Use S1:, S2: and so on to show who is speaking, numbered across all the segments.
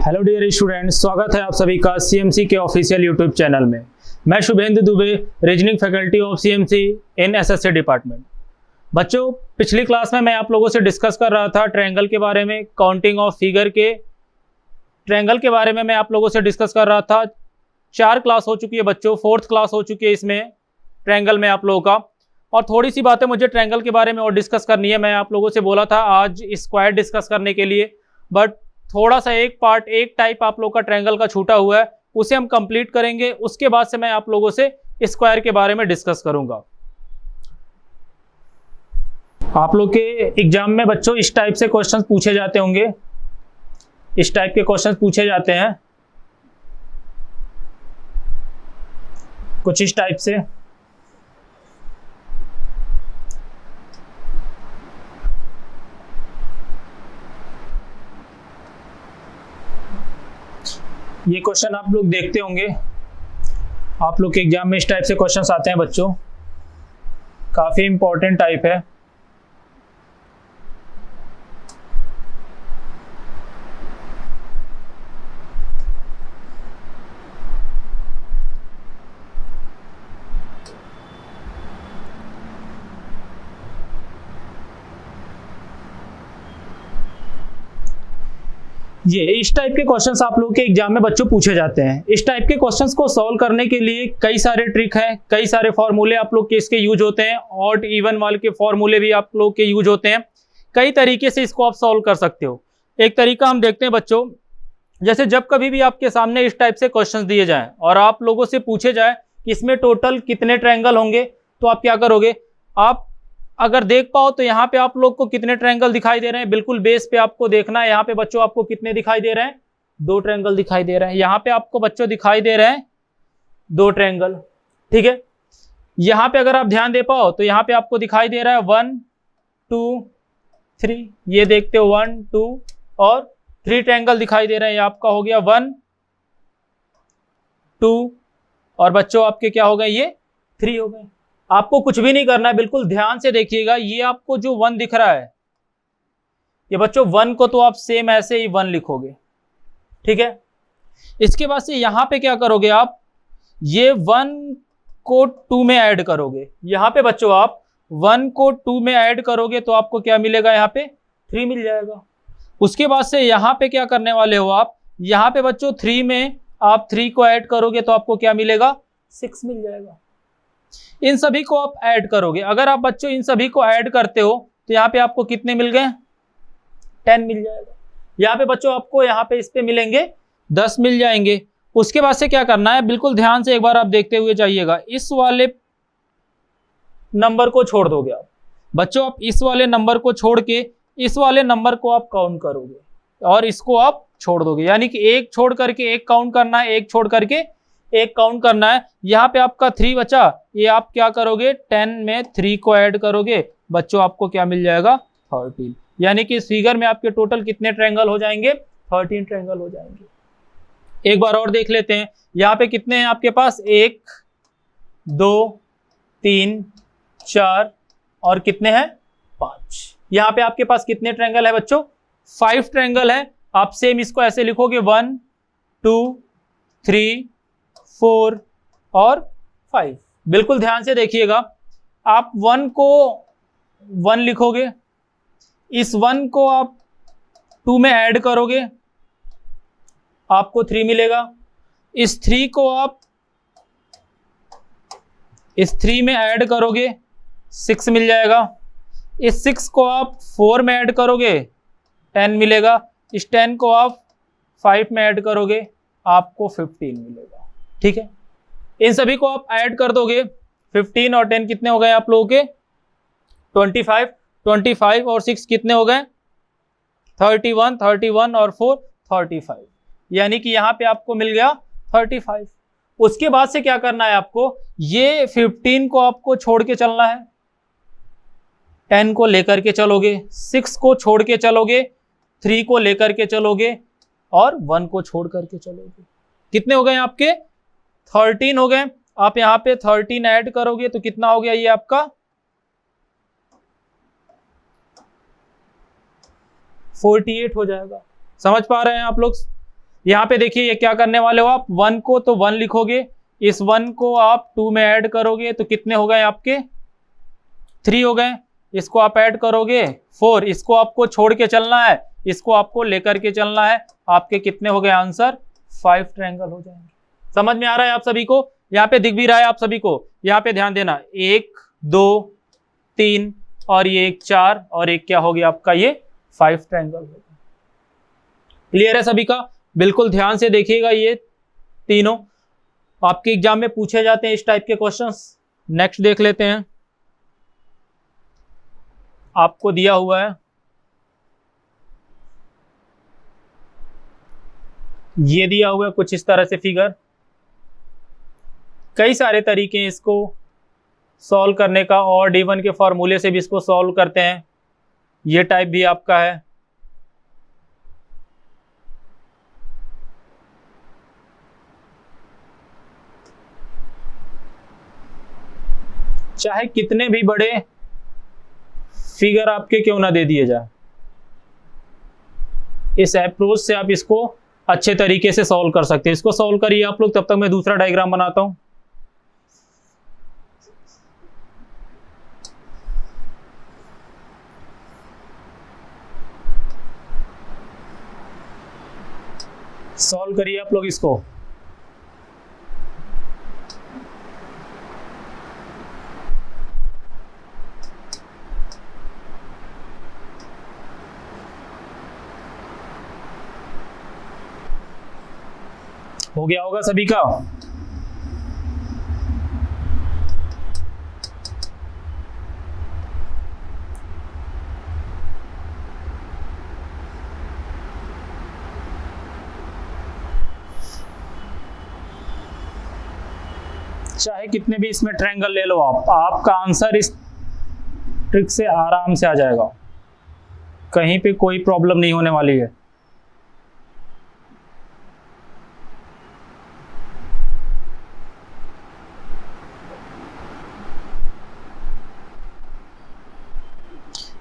S1: Hello dear students, स्वागत है आप सभी का सीएमसी के ऑफिशियल यूट्यूब चैनल में। मैं Shubhendu Dubey, reasoning faculty of CMC in SSC department. बच्चों, पिछली क्लास में मैं आप लोगों से डिस्कस कर रहा था ट्रायंगल के बारे में, काउंटिंग ऑफ फिगर के ट्रायंगल के बारे में मैं आप लोगों से डिस्कस कर रहा था। 4 क्लास हो चुकी है बच्चों, 4th क्लास हो चुकी है इसमें ट्रायंगल में आप लोगों का। और थोड़ी सी बातें मुझे ट्रायंगल के बारे में और डिस्कस करनी है। मैं आप लोगों से बोला था आज स्क्वायर डिस्कस करने के लिए, बट थोड़ा सा एक टाइप आप लोग का ट्रायंगल का छूटा हुआ है, उसे हम कंप्लीट करेंगे। उसके बाद से मैं आप लोगों से स्क्वायर के बारे में डिस्कस करूंगा। आप लोग के एग्जाम में बच्चों इस टाइप से क्वेश्चंस पूछे जाते होंगे, इस टाइप के क्वेश्चंस पूछे जाते हैं कुछ इस टाइप से। ये क्वेश्चन आप लोग देखते होंगे, आप लोग के एग्जाम में इस टाइप से क्वेश्चंस आते हैं बच्चों, काफी इंपॉर्टेंट टाइप है। ये इस टाइप के क्वेश्चंस आप लोग के एग्जाम में बच्चों पूछे जाते हैं। इस टाइप के क्वेश्चंस को सॉल्व करने के लिए कई सारे ट्रिक हैं, कई सारे फॉर्मूले आप लोग के इसके यूज होते हैं, ऑड इवन वाले के फॉर्मूले भी आप लोग के यूज होते हैं। कई तरीके से इसको आप सॉल्व कर सकते हो। एक तरीका हम देखते हैं बच्चों, जैसे जब कभी भी आपके सामने इस टाइप से क्वेश्चन दिए जाए और आप लोगों से पूछे जाए कि इसमें टोटल कितने ट्रायंगल होंगे, तो आप क्या करोगे। आप अगर देख पाओ तो यहाँ पे आप लोग को कितने ट्रायंगल दिखाई दे रहे हैं, बिल्कुल बेस पे आपको देखना है। यहाँ पे बच्चों आपको कितने दिखाई दे रहे हैं, 2 ट्रायंगल दिखाई दे रहे हैं। यहाँ पे आपको बच्चों दिखाई दे रहे हैं 2 ट्रायंगल, ठीक है। यहाँ पे अगर आप ध्यान दे पाओ तो यहाँ पे आपको दिखाई दे रहा है 1 2 3, ये देखते हो 1 2 और 3 ट्रायंगल दिखाई दे रहे हैं। आपका हो गया 1 2 और बच्चों आपके क्या हो गए, ये 3 हो गए। आपको कुछ भी नहीं करना है, बिल्कुल ध्यान से देखिएगा। ये आपको जो 1 दिख रहा है, ये बच्चों 1 को तो आप सेम ऐसे ही 1 लिखोगे, ठीक है। इसके बाद से यहां पे क्या करोगे आप, ये 1 को 2 में ऐड करोगे। यहां पे बच्चों आप 1 को 2 में ऐड करोगे तो आपको क्या मिलेगा, यहाँ पे 3 मिल जाएगा। उसके बाद से यहां पे क्या करने वाले हो आप, यहां पे बच्चों 3 में आप 3 को ऐड करोगे तो आपको क्या मिलेगा, 6 मिल जाएगा। इन सभी को आप ऐड करोगे। अगर आप बच्चों इन सभी को ऐड करते हो तो यहाँ पे आपको कितने मिल गए, 10 मिल जाएगा। यहाँ पे बच्चों आपको यहाँ पे इस पे मिलेंगे 10 मिल जाएंगे। उसके बाद से क्या करना है, बिल्कुल ध्यान से एक बार आप देखते हुए जाइएगा। इस वाले नंबर को छोड़ दोगे आप बच्चों, आप इस वाले नंबर को छोड़ के इस वाले नंबर को आप काउंट करोगे और इसको आप छोड़ दोगे। यानी कि एक छोड़ करके एक काउंट करना है, एक छोड़ करके एक काउंट करना है। यहाँ पे आपका 3 बचा, ये आप क्या करोगे, 10 में 3 को ऐड करोगे, बच्चों आपको क्या मिल जाएगा, 13। यानी कि इस फिगर में आपके टोटल कितने ट्रायंगल हो जाएंगे, 13 ट्रायंगल हो जाएंगे। एक बार और देख लेते हैं, यहाँ पे कितने हैं आपके पास, 1 2 3 4 और कितने हैं, 5। यहाँ पे आपके पास कितने ट्रायंगल है बच्चों, 5 ट्रायंगल है। आप सेम इसको ऐसे लिखोगे 1 2 3 4 और 5। बिल्कुल ध्यान से देखिएगा। आप 1 को 1 लिखोगे, इस 1 को आप 2 में ऐड करोगे, आपको 3 मिलेगा। इस 3 को आप इस 3 में ऐड करोगे, 6 मिल जाएगा। इस 6 को आप 4 में ऐड करोगे, 10 मिलेगा। इस 10 को आप 5 में ऐड करोगे, आपको 15 मिलेगा, ठीक है। इन सभी को आप ऐड कर दोगे, 15 और 10 कितने हो गए आप लोगों के, 25। 25 और 6 कितने हो गए, 31। 31 और 4 35। यानी कि यहाँ पे आपको मिल गया 35। उसके बाद से क्या करना है आपको, ये 15 को आपको छोड़ के चलना है, 10 को लेकर के चलोगे, 6 को छोड़ के चलोगे, 3 को लेकर के चलोगे और 1 को छोड़ करके चलोगे। कितने हो गए आपके, 13 हो गए। आप यहाँ पे 13 ऐड करोगे तो कितना हो गया, ये आपका 48 हो जाएगा। समझ पा रहे हैं आप लोग। यहाँ पे देखिए ये क्या करने वाले हो आप, 1 को तो 1 लिखोगे, इस 1 को आप 2 में ऐड करोगे तो कितने हो गए आपके 3 हो गए, इसको आप ऐड करोगे 4, इसको आपको छोड़ के चलना है, इसको आपको लेकर के चलना है, आपके कितने हो गए आंसर 5 ट्रायंगल हो जाएंगे। समझ में आ रहा है आप सभी को, यहाँ पे दिख भी रहा है आप सभी को, यहाँ पे ध्यान देना 1 2 3 और ये एक 4 और एक क्या हो गया आपका ये 5 ट्रायंगल हो गया। क्लियर है सभी का, बिल्कुल ध्यान से देखिएगा, ये तीनों आपके एग्जाम में पूछे जाते हैं इस टाइप के क्वेश्चंस। नेक्स्ट देख लेते हैं, आपको दिया हुआ है ये दिया हुआ है कुछ इस तरह से फिगर, कई सारे तरीके हैं इसको सॉल्व करने का, और D1 के फॉर्मूले से भी इसको सॉल्व करते हैं, ये टाइप भी आपका है। चाहे कितने भी बड़े फिगर आपके क्यों ना दे दिए जाए, इस अप्रोच से आप इसको अच्छे तरीके से सॉल्व कर सकते हैं। इसको सॉल्व करिए आप लोग, तब तक मैं दूसरा डायग्राम बनाता हूं। सॉल्व करिए आप लोग इसको। हो गया होगा सभी का, चाहे कितने भी इसमें ट्रायंगल ले लो आप, आपका आंसर इस ट्रिक से आराम से आ जाएगा, कहीं पे कोई प्रॉब्लम नहीं होने वाली है।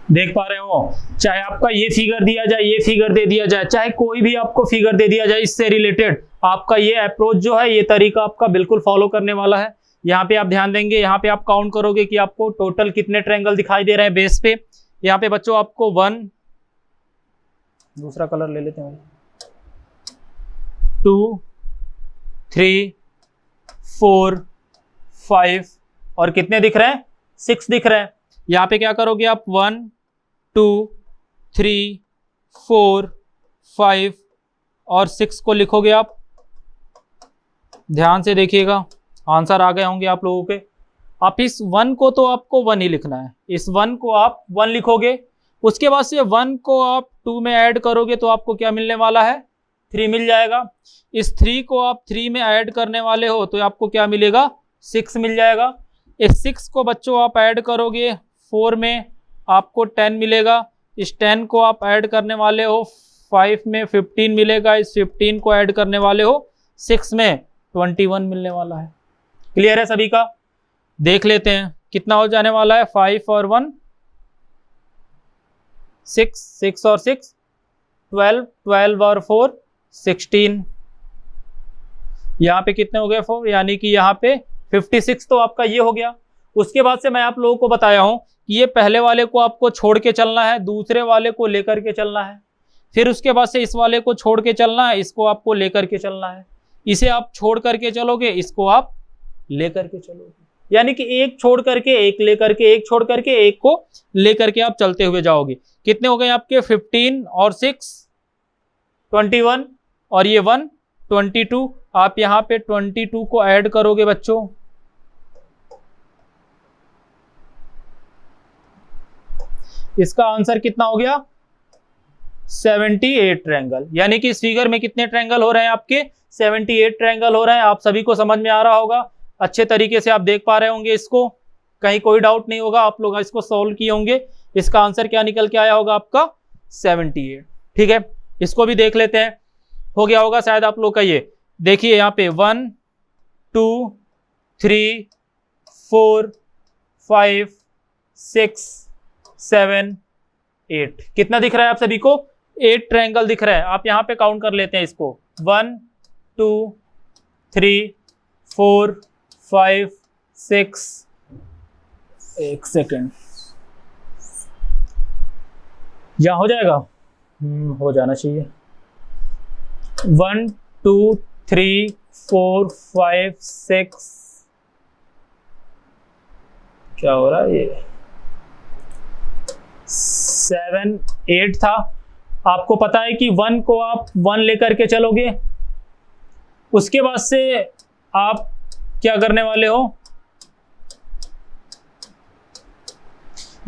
S1: देख पा रहे हो, चाहे आपका ये फिगर दिया जाए, ये फिगर दे दिया जाए, चाहे कोई भी आपको फिगर दे दिया जाए इससे रिलेटेड, आपका ये अप्रोच जो है, ये तरीका आपका बिल्कुल फॉलो करने वाला है। यहाँ पे आप ध्यान देंगे, यहाँ पे आप काउंट करोगे कि आपको टोटल कितने ट्रायंगल दिखाई दे रहे हैं बेस पे। यहाँ पे बच्चों आपको 1, दूसरा कलर ले लेते हैं, 2 3 4 5 और कितने दिख रहे हैं 6 दिख रहे हैं। यहाँ पे क्या करोगे आप 1 2 3 4 5 और 6 को लिखोगे आप, ध्यान से देखिएगा आंसर आ गए होंगे आप लोगों के। आप इस 1 को तो आपको 1 ही लिखना है, इस 1 को आप 1 लिखोगे, उसके बाद से 1 को आप 2 में ऐड करोगे तो आपको क्या मिलने वाला है 3 मिल जाएगा। इस 3 को आप 3 में ऐड करने वाले हो तो आपको क्या मिलेगा 6 मिल जाएगा। इस 6 को बच्चों आप ऐड करोगे 4 में, आपको 10 मिलेगा। इस 10 को आप ऐड करने वाले हो 5 में, 15 मिलेगा। इस 15 को ऐड करने वाले हो 6 में, 21 मिलने वाला है। क्लियर है सभी का, देख लेते हैं कितना हो जाने वाला है। 5 और 1 6, 6 और 6 12, 12 और 4 16, यहाँ पे कितने हो गए 4, यानी कि यहाँ पे 56 तो आपका ये हो गया। उसके बाद से मैं आप लोगों को बताया हूं कि ये पहले वाले को आपको छोड़ के चलना है, दूसरे वाले को लेकर के चलना है, फिर उसके बाद से इस वाले को छोड़ के चलना है, इसको आपको लेकर के चलना है। इसे आप छोड़ करके चलोगे, इसको आप लेकर के चलोगे, यानी कि एक छोड़ करके एक लेकर के, एक छोड़ करके एक को लेकर के आप चलते हुए जाओगे। कितने हो गए आपके 15 और 6 21 और ये 1 22। आप यहाँ पे 22 को ऐड करोगे बच्चों, इसका आंसर कितना हो गया 78 ट्रायंगल। यानी कि इस फिगर में कितने ट्रायंगल हो रहे हैं आपके 78 ट्रायंगल हो रहे हैं। आप सभी को समझ में आ रहा होगा, अच्छे तरीके से आप देख पा रहे होंगे इसको, कहीं कोई डाउट नहीं होगा। आप लोग इसको सॉल्व किए होंगे, इसका आंसर क्या निकल के आया होगा आपका 78। ठीक है, इसको भी देख लेते हैं, हो गया होगा शायद आप लोग का। ये देखिए यहाँ पे 1 2 3 4 5 6 7 8 कितना दिख रहा है आप सभी को 8 ट्रायंगल दिख रहा है। आप यहाँ पे काउंट कर लेते हैं इसको, 1 2 3 4 5 6, एक सेकेंड, यहाँ हो जाएगा, हो जाना चाहिए। 1 2 3 4 5 6, क्या हो रहा है ये, 7 8 था। आपको पता है कि 1 को आप 1 लेकर के चलोगे, उसके बाद से आप क्या करने वाले हो,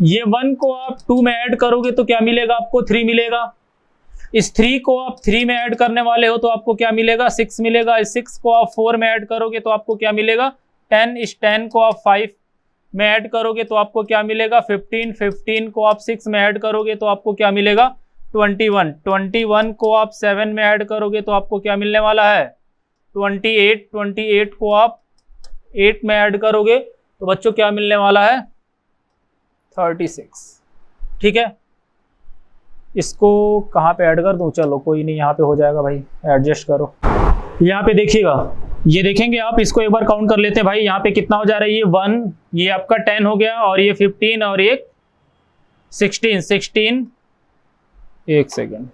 S1: ये 1 को आप 2 में ऐड करोगे तो क्या मिलेगा आपको, 3 मिलेगा। इस 3 को आप 3 में ऐड करने वाले हो तो आपको क्या मिलेगा, 6 मिलेगा। इस 6 को आप 4 में ऐड करोगे तो आपको क्या मिलेगा, 10। इस 10 को आप 5 में ऐड करोगे तो आपको क्या मिलेगा, 15। 15 को आप 6 में ऐड करोगे तो आपको क्या मिलेगा, 21। 21 को आप 7 में ऐड करोगे तो आपको क्या मिलने वाला है, 28। 28 को आप 8 में ऐड करोगे तो बच्चों क्या मिलने वाला है, 36। ठीक है, इसको कहाँ पे ऐड कर दूं, चलो कोई नहीं, यहाँ पे हो जाएगा भाई, एडजस्ट करो। यहाँ पे देखिएगा, ये देखेंगे आप, इसको एक बार काउंट कर लेते हैं भाई। यहाँ पे कितना हो जा रहा है, ये 1, ये आपका 10 हो गया, और ये 15 और एक 16। 16, एक सेकेंड,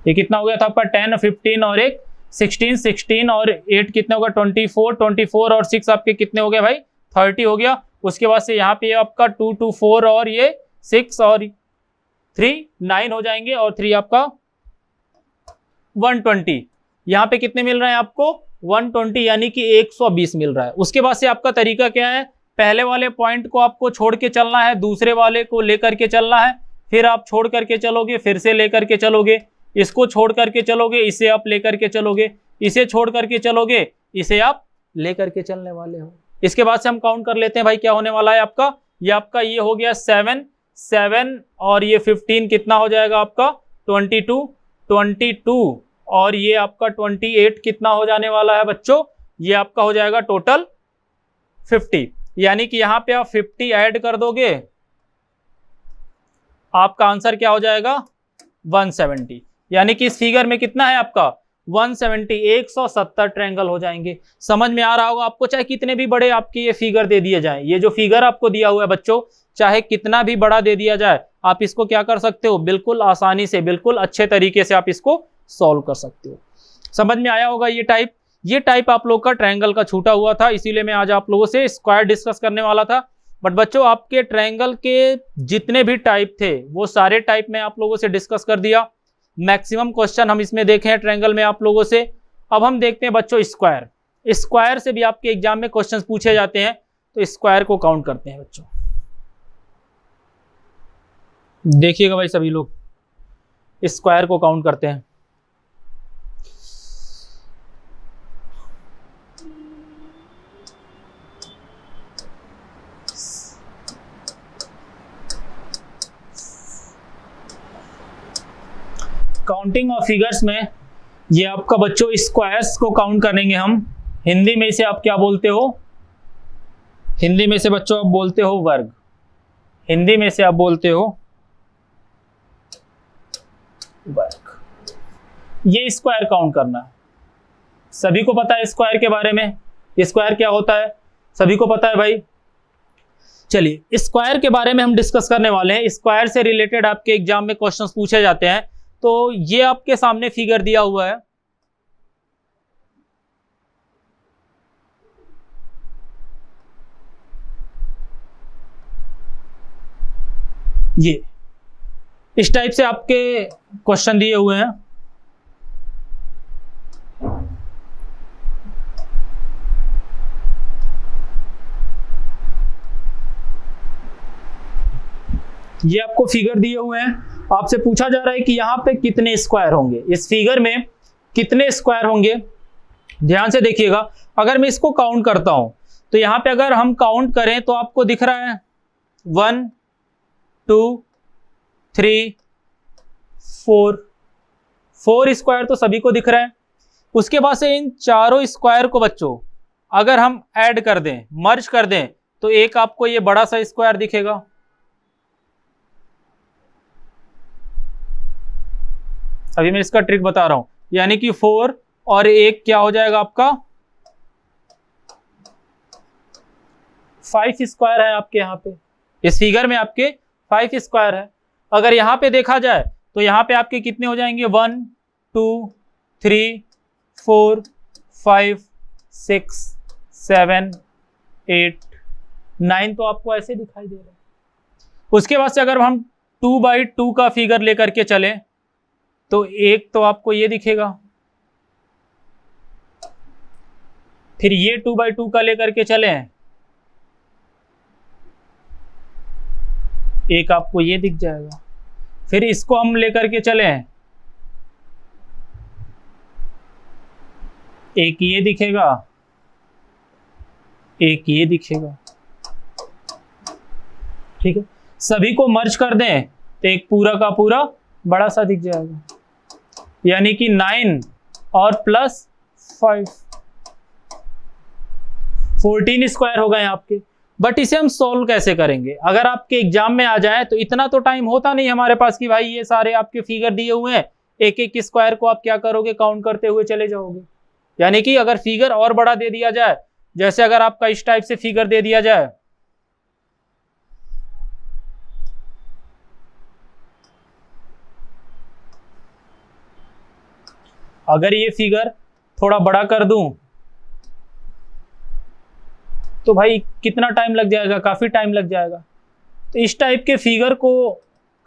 S1: ये कितना हो गया था आपका, 10 15 और एक 16। 16 और 8 कितने होगा, 24। 24 और 6 आपके कितने हो गए भाई, 30 हो गया। उसके बाद से यहाँ पे आपका 2 2 4 और ये 6 और 3 9 हो जाएंगे, और 3 आपका 120। यहाँ पे कितने मिल रहे हैं आपको, 120, यानी कि 120 मिल रहा है। उसके बाद से आपका तरीका क्या है, पहले वाले पॉइंट को आपको छोड़ के चलना है, दूसरे वाले को लेकर के चलना है, फिर आप छोड़ करके चलोगे, फिर से लेकर के चलोगे, इसको छोड़ करके चलोगे, इसे आप लेकर के चलोगे, इसे छोड़ करके चलोगे, इसे आप लेकर के चलने वाले हो। इसके बाद से हम काउंट कर लेते हैं भाई, क्या होने वाला है आपका, ये हो गया 7 7 और ये 15 कितना हो जाएगा आपका, 22 22 और ये आपका 28 कितना हो जाने वाला है बच्चों, ये आपका हो जाएगा टोटल 50। यानी कि यहाँ पे आप 50 ऐड कर दोगे, आपका आंसर क्या हो जाएगा, 170। यानी कि इस फिगर में कितना है आपका, 170, 170 ट्रायंगल हो जाएंगे। समझ में आ रहा होगा आपको, चाहे कितने भी बड़े आपके ये फिगर दे दिए जाएं, ये जो फिगर आपको दिया हुआ है बच्चों, चाहे कितना भी बड़ा दे दिया जाए, आप इसको क्या कर सकते हो, बिल्कुल आसानी से, बिल्कुल अच्छे तरीके से आप इसको सॉल्व कर सकते हो। समझ में आया होगा ये टाइप आप लोग का ट्रायंगल का छूटा हुआ था, इसीलिए मैं आज आप लोगों से स्क्वायर डिस्कस करने वाला था। बट बच्चों आपके ट्रायंगल के जितने भी टाइप थे वो सारे टाइप में आप लोगों से डिस्कस कर दिया। मैक्सिमम क्वेश्चन हम इसमें देखे हैं ट्रायंगल में आप लोगों से। अब हम देखते हैं बच्चों स्क्वायर से भी आपके एग्जाम में क्वेश्चन पूछे जाते हैं, तो स्क्वायर को काउंट करते हैं बच्चों। देखिएगा भाई सभी लोग, स्क्वायर को काउंट करते हैं। काउंटिंग ऑफ फिगर्स में ये आपका बच्चों स्क्वायर्स को काउंट करेंगे हम। हिंदी में इसे आप क्या बोलते हो, हिंदी में से बच्चों आप बोलते हो वर्ग, हिंदी में से आप बोलते हो वर्ग। ये स्क्वायर काउंट करना है, सभी को पता है स्क्वायर के बारे में, स्क्वायर क्या होता है सभी को पता है भाई। चलिए स्क्वायर के बारे में हम डिस्कस करने वाले हैं। स्क्वायर से रिलेटेड आपके एग्जाम में क्वेश्चंस पूछे जाते हैं। तो ये आपके सामने फिगर दिया हुआ है, ये इस टाइप से आपके क्वेश्चन दिए हुए हैं। ये आपको फिगर दिए हुए हैं, आपसे पूछा जा रहा है कि यहाँ पे कितने स्क्वायर होंगे, इस फिगर में कितने स्क्वायर होंगे। ध्यान से देखिएगा, अगर मैं इसको काउंट करता हूं तो यहाँ पे अगर हम काउंट करें तो आपको दिख रहा है 1 2 3 4 स्क्वायर तो सभी को दिख रहा है। उसके बाद से इन चारों स्क्वायर को बच्चों अगर हम ऐड कर दें, मर्ज कर दें, तो एक आपको ये बड़ा सा स्क्वायर दिखेगा। अभी मैं इसका ट्रिक बता रहा हूं। यानी कि 4 और एक क्या हो जाएगा आपका 5 स्क्वायर है आपके यहाँ पे, इस फिगर में आपके 5 स्क्वायर है। अगर यहाँ पे देखा जाए तो यहाँ पे आपके कितने हो जाएंगे 1 2 3 4 5 6 7 8 9 तो आपको ऐसे दिखाई दे रहा है। उसके बाद से अगर हम 2/2 का फिगर लेकर के चलें तो एक तो आपको ये दिखेगा, फिर ये 2/2 का लेकर के चलें एक आपको ये दिख जाएगा, फिर इसको हम लेकर के चलें एक ये दिखेगा, एक ये दिखेगा। ठीक है, सभी को मर्ज कर दें तो एक पूरा का पूरा बड़ा सा दिख जाएगा, यानी कि 9 और प्लस 5 14 स्क्वायर हो गए आपके। बट इसे हम सोल्व कैसे करेंगे? अगर आपके एग्जाम में आ जाए तो इतना तो टाइम होता नहीं हमारे पास कि भाई ये सारे आपके फिगर दिए हुए हैं, एक एक स्क्वायर को आप क्या करोगे काउंट करते हुए चले जाओगे। यानी कि अगर फिगर और बड़ा दे दिया जाए, जैसे अगर आपका इस टाइप से फिगर दे दिया जाए, अगर ये फिगर थोड़ा बड़ा कर दूं तो भाई कितना टाइम लग जाएगा, काफी टाइम लग जाएगा। तो इस टाइप के फिगर को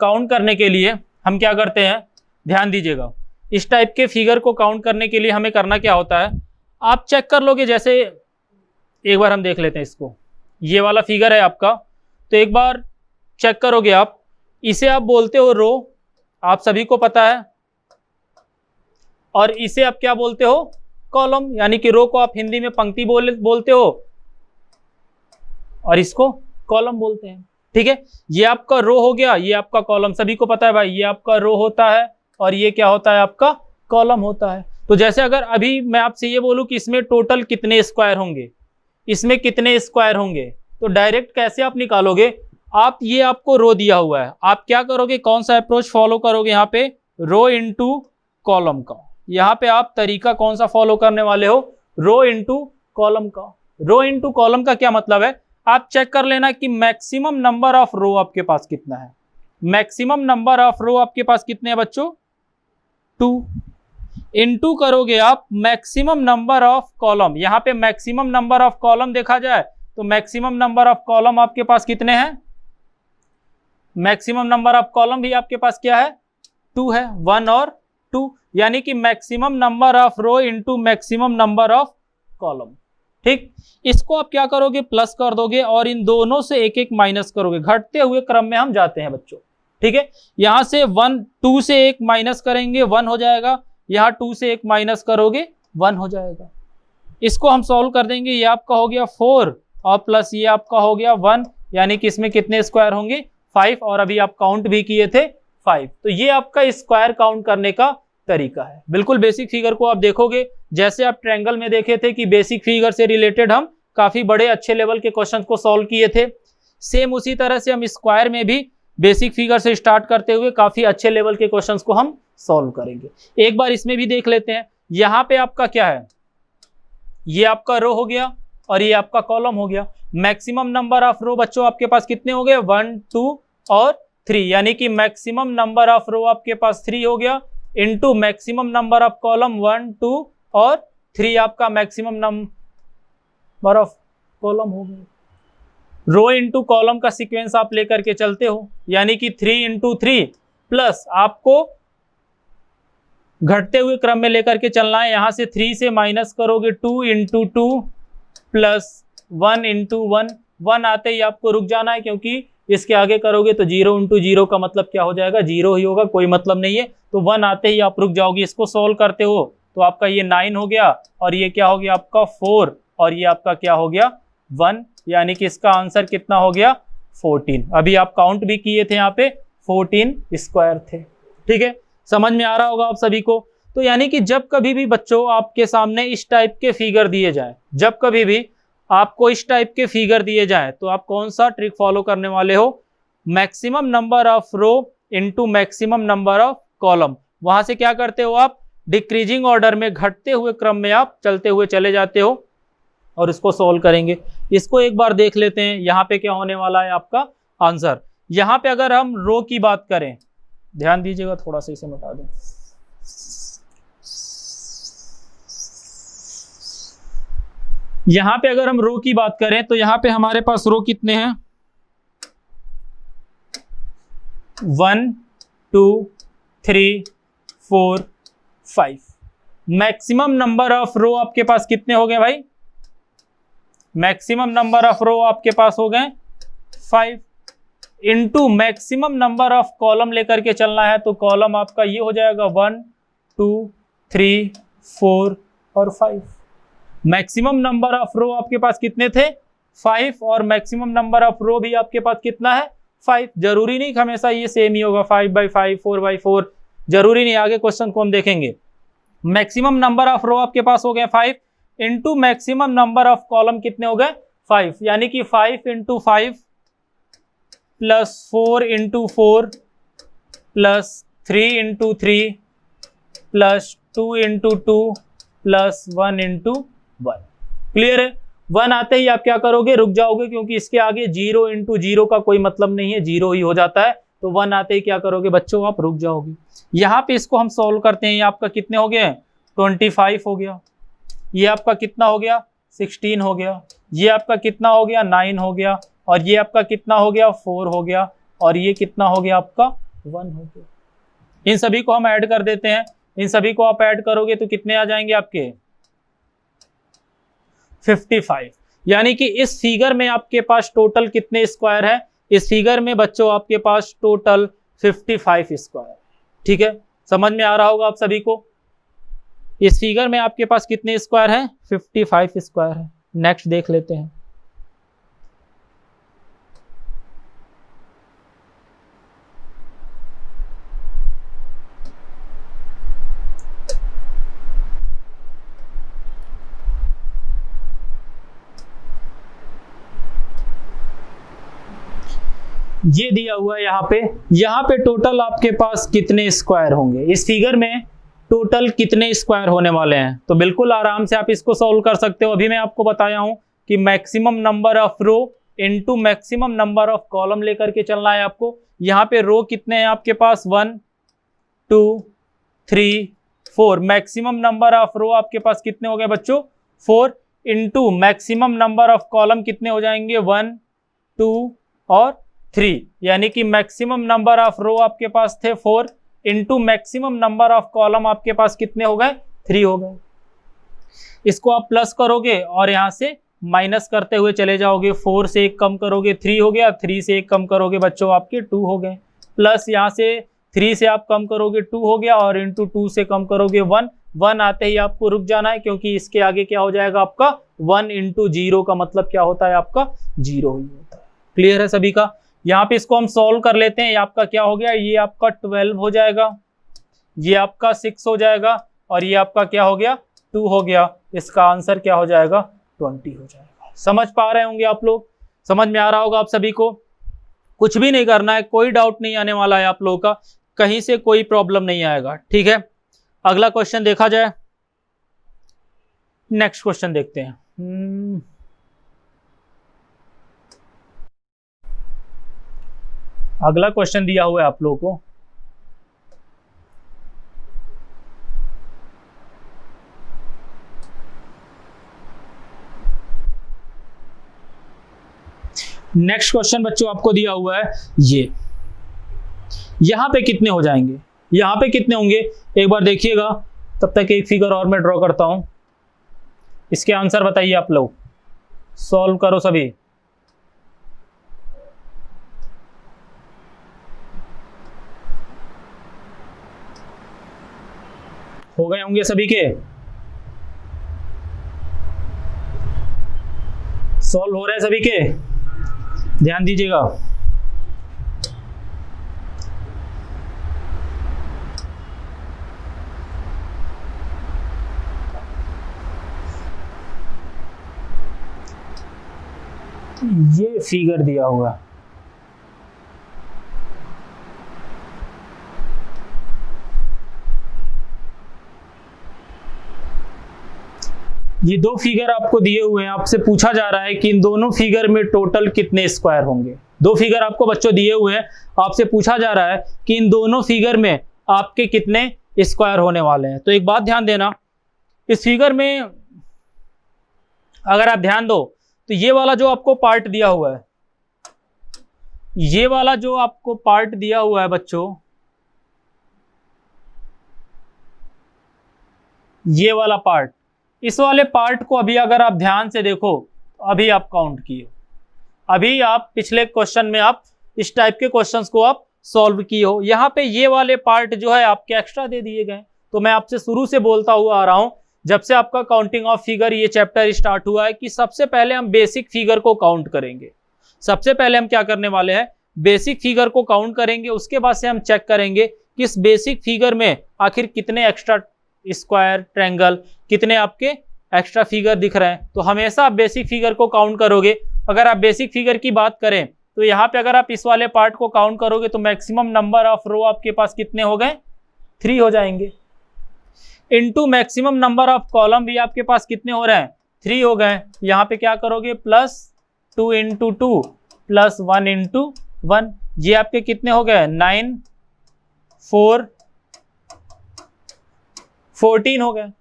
S1: काउंट करने के लिए हम क्या करते हैं, ध्यान दीजिएगा, इस टाइप के फिगर को काउंट करने के लिए हमें करना क्या होता है, आप चेक कर लोगे। जैसे एक बार हम देख लेते हैं इसको, ये वाला फिगर है आपका, तो एक बार चेक करोगे आप, इसे आप बोलते हो रो, आप सभी को पता है, और इसे आप क्या बोलते हो, कॉलम। यानी कि रो को आप हिंदी में पंक्ति बोलते हो और इसको कॉलम बोलते हैं। ठीक है, ये आपका रो हो गया, ये आपका कॉलम। सभी को पता है भाई, ये आपका रो होता है और ये क्या होता है आपका कॉलम होता है। तो जैसे अगर अभी मैं आपसे ये बोलूं कि इसमें टोटल कितने स्क्वायर होंगे, इसमें कितने स्क्वायर होंगे, तो डायरेक्ट कैसे आप निकालोगे, आप ये आपको रो दिया हुआ है, आप क्या करोगे, कौन सा अप्रोच फॉलो करोगे, यहाँ पे रो इंटू कॉलम का। यहाँ पे आप तरीका कौन सा फॉलो करने वाले हो, रो इंटू कॉलम का। रो इंटू कॉलम का क्या मतलब है, आप चेक कर लेना कि मैक्सिमम नंबर ऑफ रो आपके पास कितना है। मैक्सिमम नंबर ऑफ रो आपके पास कितने हैं बच्चों, 2। इनटू करोगे आप मैक्सिमम नंबर ऑफ कॉलम। यहाँ पे मैक्सिमम नंबर ऑफ कॉलम देखा जाए तो मैक्सिमम नंबर ऑफ कॉलम आपके पास कितने हैं, मैक्सिमम नंबर ऑफ कॉलम भी आपके पास क्या है, 2 है, 1 और 2। यानी कि maximum number of row into maximum number of column. ठीक, इसको आप क्या करोगे, प्लस कर दोगे और इन दोनों से एक एक माइनस करोगे, घटते हुए क्रम में हम जाते हैं बच्चों। ठीक है, यहां से 2 से 1 माइनस करेंगे 1 हो जाएगा, यहाँ 2 से 1 माइनस करोगे 1 हो जाएगा। इसको हम सॉल्व कर देंगे, ये आपका हो गया 4 और प्लस ये आपका हो गया 1, यानी कि इसमें कितने स्क्वायर होंगे 5, और अभी आप काउंट भी किए थे 5। तो ये आपका स्क्वायर काउंट करने का तरीका है। बिल्कुल बेसिक फिगर को आप देखोगे, जैसे आप ट्रायंगल में देखे थे कि बेसिक फिगर से रिलेटेड हम काफी बड़े अच्छे लेवल के क्वेश्चन को सॉल्व किए थे, सेम उसी तरह से हम स्क्वायर में भी बेसिक फिगर से स्टार्ट करते हुए काफी अच्छे लेवल के क्वेश्चंस को हम सॉल्व करेंगे। एक बार इसमें भी देख लेते हैं, यहाँ पे आपका क्या है, ये आपका रो हो गया और ये आपका कॉलम हो गया। मैक्सिमम नंबर ऑफ रो बच्चों आपके पास कितने हो गए, 1 2 और 3, यानी कि मैक्सिमम नंबर ऑफ रो आपके पास 3 हो गया, into maximum number of column 1 2 और 3 आपका मैक्सिमम नंबर ऑफ कॉलम हो गया। रो इंटू कॉलम का सीक्वेंस आप लेकर के चलते हो, यानी कि 3 इंटू 3 प्लस आपको घटते हुए क्रम में लेकर के चलना है। यहां से 3 से माइनस करोगे 2 इंटू 2 प्लस 1 इंटू 1, 1 आते ही आपको रुक जाना है, क्योंकि इसके आगे करोगे तो 0 इंटू 0 का मतलब क्या हो जाएगा, 0 ही होगा, कोई मतलब नहीं है। तो 1 आते ही आप रुक जाओगे। इसको सोल्व करते हो तो आपका ये 9 हो गया और ये क्या हो गया आपका 4 और ये आपका क्या हो गया 1, यानी कि इसका आंसर कितना हो गया 14। अभी आप काउंट भी किए थे, यहाँ पे 14 स्क्वायर थे। ठीक है, समझ में आ रहा होगा आप सभी को। तो यानी कि जब कभी भी बच्चों आपके सामने इस टाइप के फिगर दिए जाए, जब कभी भी आपको इस टाइप के फिगर दिए जाए तो आप कौन सा ट्रिक फॉलो करने वाले हो, maximum number of row into maximum number of column. वहां से क्या करते हो आप, डिक्रीजिंग ऑर्डर में, घटते हुए क्रम में आप चलते हुए चले जाते हो और इसको सॉल्व करेंगे। इसको एक बार देख लेते हैं, यहाँ पे क्या होने वाला है आपका आंसर। यहाँ पे अगर हम रो की बात करें, ध्यान दीजिएगा, थोड़ा सा इसे मिटा दें। यहाँ पे अगर हम रो की बात करें तो यहाँ पे हमारे पास रो कितने हैं, 1 2 3 4 5। मैक्सिमम नंबर ऑफ रो आपके पास कितने हो गए भाई, मैक्सिमम नंबर ऑफ रो आपके पास हो गए 5, into maximum number of column लेकर के चलना है, तो कॉलम आपका ये हो जाएगा 1 2 3 4 और 5। मैक्सिमम नंबर ऑफ रो आपके पास कितने थे 5, और मैक्सिमम नंबर ऑफ रो भी आपके पास कितना है 5। जरूरी नहीं हमेशा ये सेम ही होगा, 5/5 4/4 जरूरी नहीं, आगे क्वेश्चन को हम देखेंगे। मैक्सिमम नंबर ऑफ रो आपके पास हो गए 5, into maximum number of column कितने हो गए 5, यानी कि 5 × 5 plus 4 × 4 plus 3 × 3 plus 2 × 2 plus 1 × 1। Clear है। 1 आते ही आप क्या करोगे, रुक जाओगे, क्योंकि इसके आगे 0 × 0 का कोई मतलब नहीं है, 0 ही हो जाता है। तो 1 आते ही क्या करोगे बच्चों, आप रुक जाओगे। यहाँ पे इसको हम सॉल्व करते हैं, ये आपका कितने हो गए 25 हो गया, ये आपका कितना हो गया 16 हो गया, ये आपका कितना हो गया 9 हो गया, और ये आपका कितना हो गया 4 हो गया, और ये कितना हो गया आपका 1 हो गया। इन सभी को हम ऐड कर देते हैं, इन सभी को आप ऐड करोगे तो कितने आ जाएंगे आपके 55। यानी कि इस फिगर में आपके पास टोटल कितने स्क्वायर है, इस फिगर में बच्चों आपके पास टोटल 55 स्क्वायर। ठीक है, समझ में आ रहा होगा आप सभी को। इस फिगर में आपके पास कितने स्क्वायर हैं 55 स्क्वायर है। नेक्स्ट देख लेते हैं। ये दिया हुआ है यहाँ पे टोटल आपके पास कितने स्क्वायर होंगे, इस फिगर में टोटल कितने स्क्वायर होने वाले हैं। तो बिल्कुल आराम से आप इसको सॉल्व कर सकते हो। अभी मैं आपको बताया हूं कि maximum number of row into maximum number of column लेकर के चलना है आपको। यहाँ पे रो कितने हैं आपके पास 1 2 3 4। मैक्सिमम नंबर ऑफ रो आपके पास कितने हो गए बच्चों 4, into maximum number of column कितने हो जाएंगे 1 2 और 3, यानी कि मैक्सिमम नंबर ऑफ रो आपके पास थे 4, into maximum number of column आपके पास कितने हो गए 3 हो गए। इसको आप प्लस करोगे और यहां से माइनस करते हुए चले जाओगे, 4 से 1 कम करोगे 3 हो गया, 3 से 1 कम करोगे बच्चों आपके 2 हो गए, प्लस यहाँ से 3 से आप कम करोगे 2 हो गया, और इंटू 2 से कम करोगे 1। 1 आते ही आपको रुक जाना है, क्योंकि इसके आगे क्या हो जाएगा आपका 1 × 0 का मतलब क्या होता है आपका 0 ही होता है। क्लियर है सभी का। यहाँ पे इसको हम सॉल्व कर लेते हैं। ये आपका क्या हो गया, ये आपका 12 हो जाएगा, ये आपका 6 हो जाएगा, और ये आपका क्या हो गया 2 हो गया। इसका आंसर क्या हो जाएगा 20 हो जाएगा। समझ पा रहे होंगे आप लोग, समझ में आ रहा होगा आप सभी को। कुछ भी नहीं करना है, कोई डाउट नहीं आने वाला है आप लोगों का, कहीं से कोई प्रॉब्लम नहीं आएगा। ठीक है, अगला क्वेश्चन देखा जाए। नेक्स्ट क्वेश्चन देखते हैं। अगला क्वेश्चन दिया हुआ है आप लोगों को, नेक्स्ट क्वेश्चन बच्चों आपको दिया हुआ है ये, यहां पे कितने हो जाएंगे, यहां पे कितने होंगे एक बार देखिएगा। तब तक एक फिगर और मैं ड्रॉ करता हूं, इसके आंसर बताइए आप लोग, सॉल्व करो सभी। हो गए होंगे सभी के, सॉल्व हो रहे हैं सभी के, ध्यान दीजिएगा। ये फिगर दिया हुआ, ये दो फिगर आपको दिए हुए हैं, आपसे पूछा जा रहा है कि इन दोनों फिगर में टोटल कितने स्क्वायर होंगे। दो फिगर आपको बच्चों दिए हुए हैं, आपसे पूछा जा रहा है कि इन दोनों फिगर में आपके कितने स्क्वायर होने वाले हैं। तो एक बात ध्यान देना, इस फिगर में अगर आप ध्यान दो तो ये वाला जो आपको पार्ट दिया हुआ है, ये वाला जो आपको पार्ट दिया हुआ है बच्चों, ये वाला पार्ट, इस वाले पार्ट को अभी अगर आप ध्यान से देखो, अभी आप काउंट किए, अभी आप पिछले क्वेश्चन में आप इस टाइप के क्वेश्चंस को आप सॉल्व किए हो। यहाँ पे ये वाले पार्ट जो है आपके एक्स्ट्रा दे दिए गए। तो मैं आपसे शुरू से बोलता हुआ आ रहा हूं, जब से आपका काउंटिंग ऑफ फिगर ये चैप्टर स्टार्ट हुआ है, कि सबसे पहले हम बेसिक फिगर को काउंट करेंगे। सबसे पहले हम क्या करने वाले हैं, बेसिक फिगर को काउंट करेंगे। उसके बाद से हम चेक करेंगे कि इस बेसिक फिगर में आखिर कितने एक्स्ट्रा स्क्वायर, ट्रायंगल, कितने आपके एक्स्ट्रा फिगर दिख रहे हैं। तो हमेशा आप बेसिक फिगर को काउंट करोगे। अगर आप बेसिक फिगर की बात करें तो यहाँ पे अगर आप इस वाले पार्ट को काउंट करोगे तो मैक्सिमम नंबर ऑफ रो आपके पास कितने हो गए, 3 हो जाएंगे। Into maximum number of column भी आपके पास कितने हो रहे हैं, 3 हो गए। यहाँ पे क्या करोगे, +2 × 2 + 1 × 1, ये आपके कितने हो गए, 9, 4, 14 हो गए।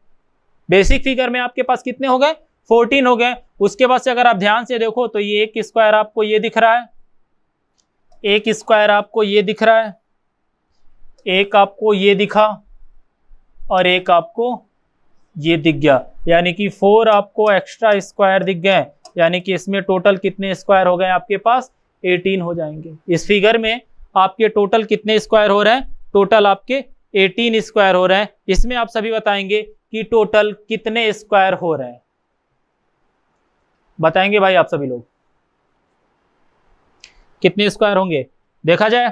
S1: बेसिक फिगर में आपके पास कितने हो गए, 14 हो गए। उसके बाद से अगर आप ध्यान से देखो तो ये एक स्क्वायर आपको ये दिख रहा है, एक स्क्वायर आपको ये दिख रहा है, एक आपको ये दिखा और एक आपको ये दिख गया, यानी कि 4 आपको एक्स्ट्रा स्क्वायर दिख गए। यानी कि इसमें टोटल कितने स्क्वायर हो गए आपके पास, 18 हो जाएंगे। इस फिगर में आपके टोटल कितने स्क्वायर हो रहे हैं, टोटल आपके 18 स्क्वायर हो रहे हैं। इसमें आप सभी बताएंगे कि टोटल कितने स्क्वायर हो रहे हैं, बताएंगे भाई आप सभी लोग कितने स्क्वायर होंगे। देखा जाए,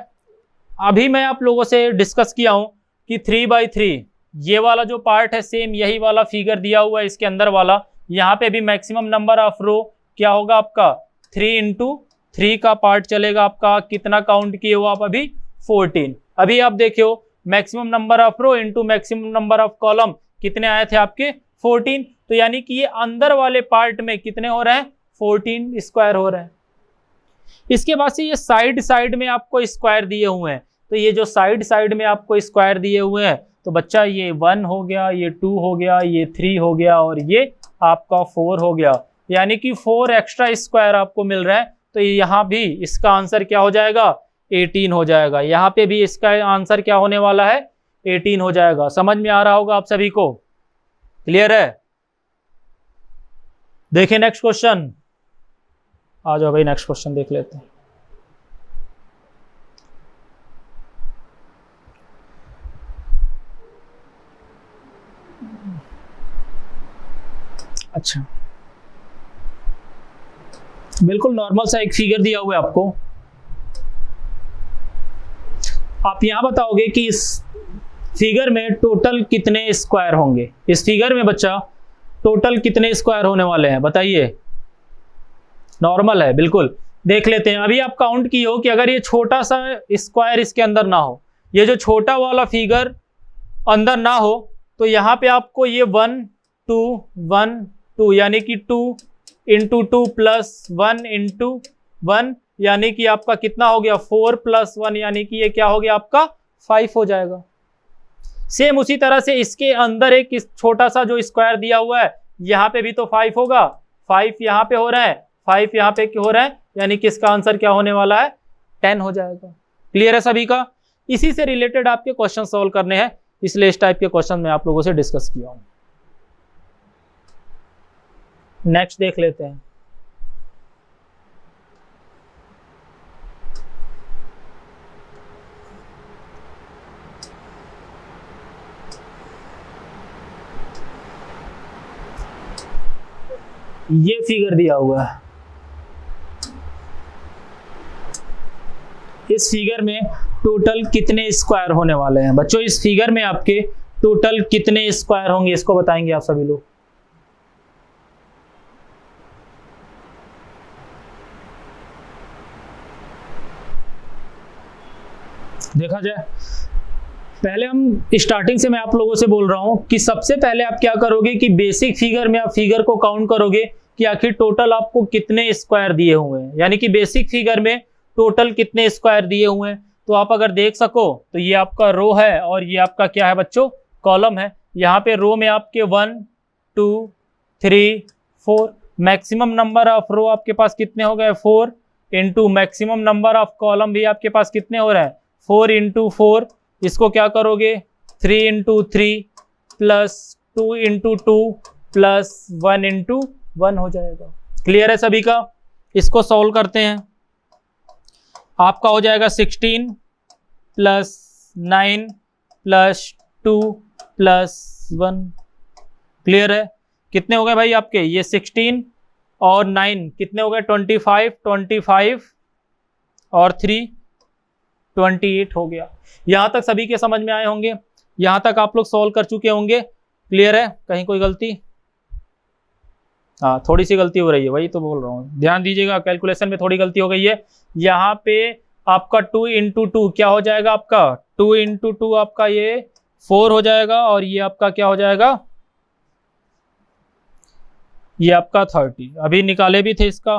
S1: अभी मैं आप लोगों से डिस्कस किया हूं कि 3/3 ये वाला जो पार्ट है, सेम यही वाला फिगर दिया हुआ है इसके अंदर वाला, यहाँ पे भी मैक्सिमम नंबर ऑफ रो क्या होगा आपका, 3 × 3 का पार्ट चलेगा आपका। कितना काउंट किए हो आप अभी, 14। अभी आप देखियो maximum number of row into maximum number of column कितने आए थे आपके, 14। तो यानी कि ये अंदर वाले पार्ट में कितने हो रहे हैं, 14 स्क्वायर हो रहे हैं। इसके बाद से ये साइड साइड में आपको स्क्वायर दिए हुए हैं। तो ये जो साइड साइड में आपको स्क्वायर दिए हुए हैं, तो बच्चा ये 1 हो गया, ये 2 हो गया, ये 3 हो गया और ये आपका 4 हो गया। यानी कि 4 एक्स्ट्रा स्क्वायर आपको मिल रहा है। तो यहाँ भी इसका आंसर क्या हो जाएगा, 18 हो जाएगा। यहाँ पे भी इसका आंसर क्या होने वाला है, 18 हो जाएगा। समझ में आ रहा होगा आप सभी को, क्लियर है। देखिए नेक्स्ट क्वेश्चन, आ जाओ भाई नेक्स्ट क्वेश्चन देख लेते हैं। अच्छा, बिल्कुल नॉर्मल सा एक फिगर दिया हुआ है आपको। आप यहां बताओगे कि इस फिगर में टोटल कितने स्क्वायर होंगे। इस फिगर में बच्चा टोटल कितने स्क्वायर होने वाले हैं, बताइए। नॉर्मल है, बिल्कुल। देख लेते हैं। अभी आप काउंट किए हो कि अगर ये छोटा सा स्क्वायर इसके अंदर ना हो, ये जो छोटा वाला फिगर अंदर ना हो, तो यहाँ पे आपको ये 1 2 1 2 यानी कि 2 × 2 + 1 × 1 यानी कि आपका कितना हो गया, 4 + 1 यानी कि ये क्या हो गया आपका, 5 हो जाएगा। सेम उसी तरह से इसके अंदर एक छोटा सा जो स्क्वायर दिया हुआ है, यहाँ पे भी तो 5 होगा। 5 यहाँ पे हो रहा है, 5 यहाँ पे हो रहा है, यानी कि इसका आंसर क्या होने वाला है, 10 हो जाएगा। क्लियर है सभी का। इसी से रिलेटेड आपके क्वेश्चन सॉल्व करने हैं, इसलिए इस टाइप के क्वेश्चन मैं आप लोगों से डिस्कस किया हूं। नेक्स्ट देख लेते हैं। ये फिगर दिया हुआ है, इस फिगर में टोटल कितने स्क्वायर होने वाले हैं बच्चों। इस फिगर में आपके टोटल कितने स्क्वायर होंगे, इसको बताएंगे आप सभी लोग। देखा जाए पहले हम स्टार्टिंग से मैं आप लोगों से बोल रहा हूं कि सबसे पहले आप क्या करोगे कि बेसिक फिगर में आप फिगर को काउंट करोगे कि आखिर टोटल आपको कितने स्क्वायर दिए हुए हैं, यानी कि बेसिक फिगर में टोटल कितने स्क्वायर दिए हुए हैं। तो आप अगर देख सको तो ये आपका रो है और ये आपका क्या है बच्चों, कॉलम है। यहाँ पे रो में आपके 1 2 3 4 मैक्सिमम नंबर ऑफ रो आपके पास कितने हो गए 4 into maximum number of column भी आपके पास कितने हो रहे हैं 4 इंटू 4। इसको क्या करोगे 3 into 3 plus 2 into 2 plus 1 into 1 हो जाएगा। क्लियर है सभी का? इसको सॉल्व करते हैं। आपका हो जाएगा 16 प्लस 9 प्लस 2 प्लस 1। क्लियर है? कितने हो गए भाई आपके, ये 16 और 9 कितने हो गए 25 25 और 3 28 हो गया। यहां तक सभी के समझ में आए होंगे, यहां तक आप लोग सॉल्व कर चुके होंगे। क्लियर है? कहीं कोई गलती? हाँ, थोड़ी सी गलती हो रही है, वही तो बोल रहा हूँ, ध्यान दीजिएगा, कैलकुलेशन में थोड़ी गलती हो गई है। यहाँ पे आपका 2 इंटू 2 क्या हो जाएगा आपका 2 इंटू 2 आपका ये 4 हो जाएगा और ये आपका क्या हो जाएगा, ये आपका 30। अभी निकाले भी थे इसका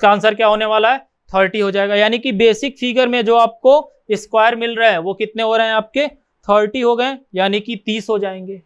S1: आंसर क्या होने वाला है 30 हो जाएगा। यानी कि बेसिक फिगर में जो आपको स्क्वायर मिल रहे हैं वो कितने हो रहे हैं आपके 30 हो गए, यानी कि 30 हो जाएंगे।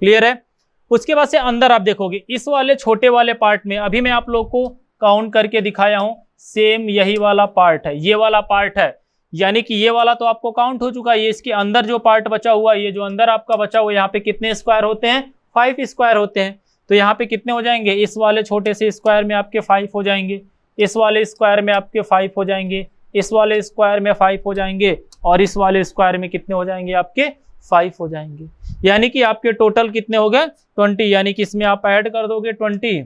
S1: क्लियर है? उसके बाद से अंदर आप देखोगे इस वाले छोटे वाले पार्ट में, अभी मैं आप लोग को काउंट करके दिखाया हूं, सेम यही वाला पार्ट है, ये वाला पार्ट है। यानी कि ये वाला तो आपको काउंट हो चुका है, ये इसके अंदर जो पार्ट बचा हुआ, ये जो अंदर आपका बचा हुआ, यहाँ पे कितने स्क्वायर होते हैं 5 स्क्वायर होते हैं। तो यहाँ पे कितने हो जाएंगे, इस वाले छोटे से स्क्वायर में आपके 5 हो जाएंगे, इस वाले स्क्वायर में आपके 5 हो जाएंगे, इस वाले स्क्वायर में 5 हो जाएंगे और इस वाले स्क्वायर में कितने हो जाएंगे आपके 5 हो जाएंगे। यानी कि आपके टोटल कितने हो गए 20। यानी कि इसमें आप ऐड कर दोगे 20,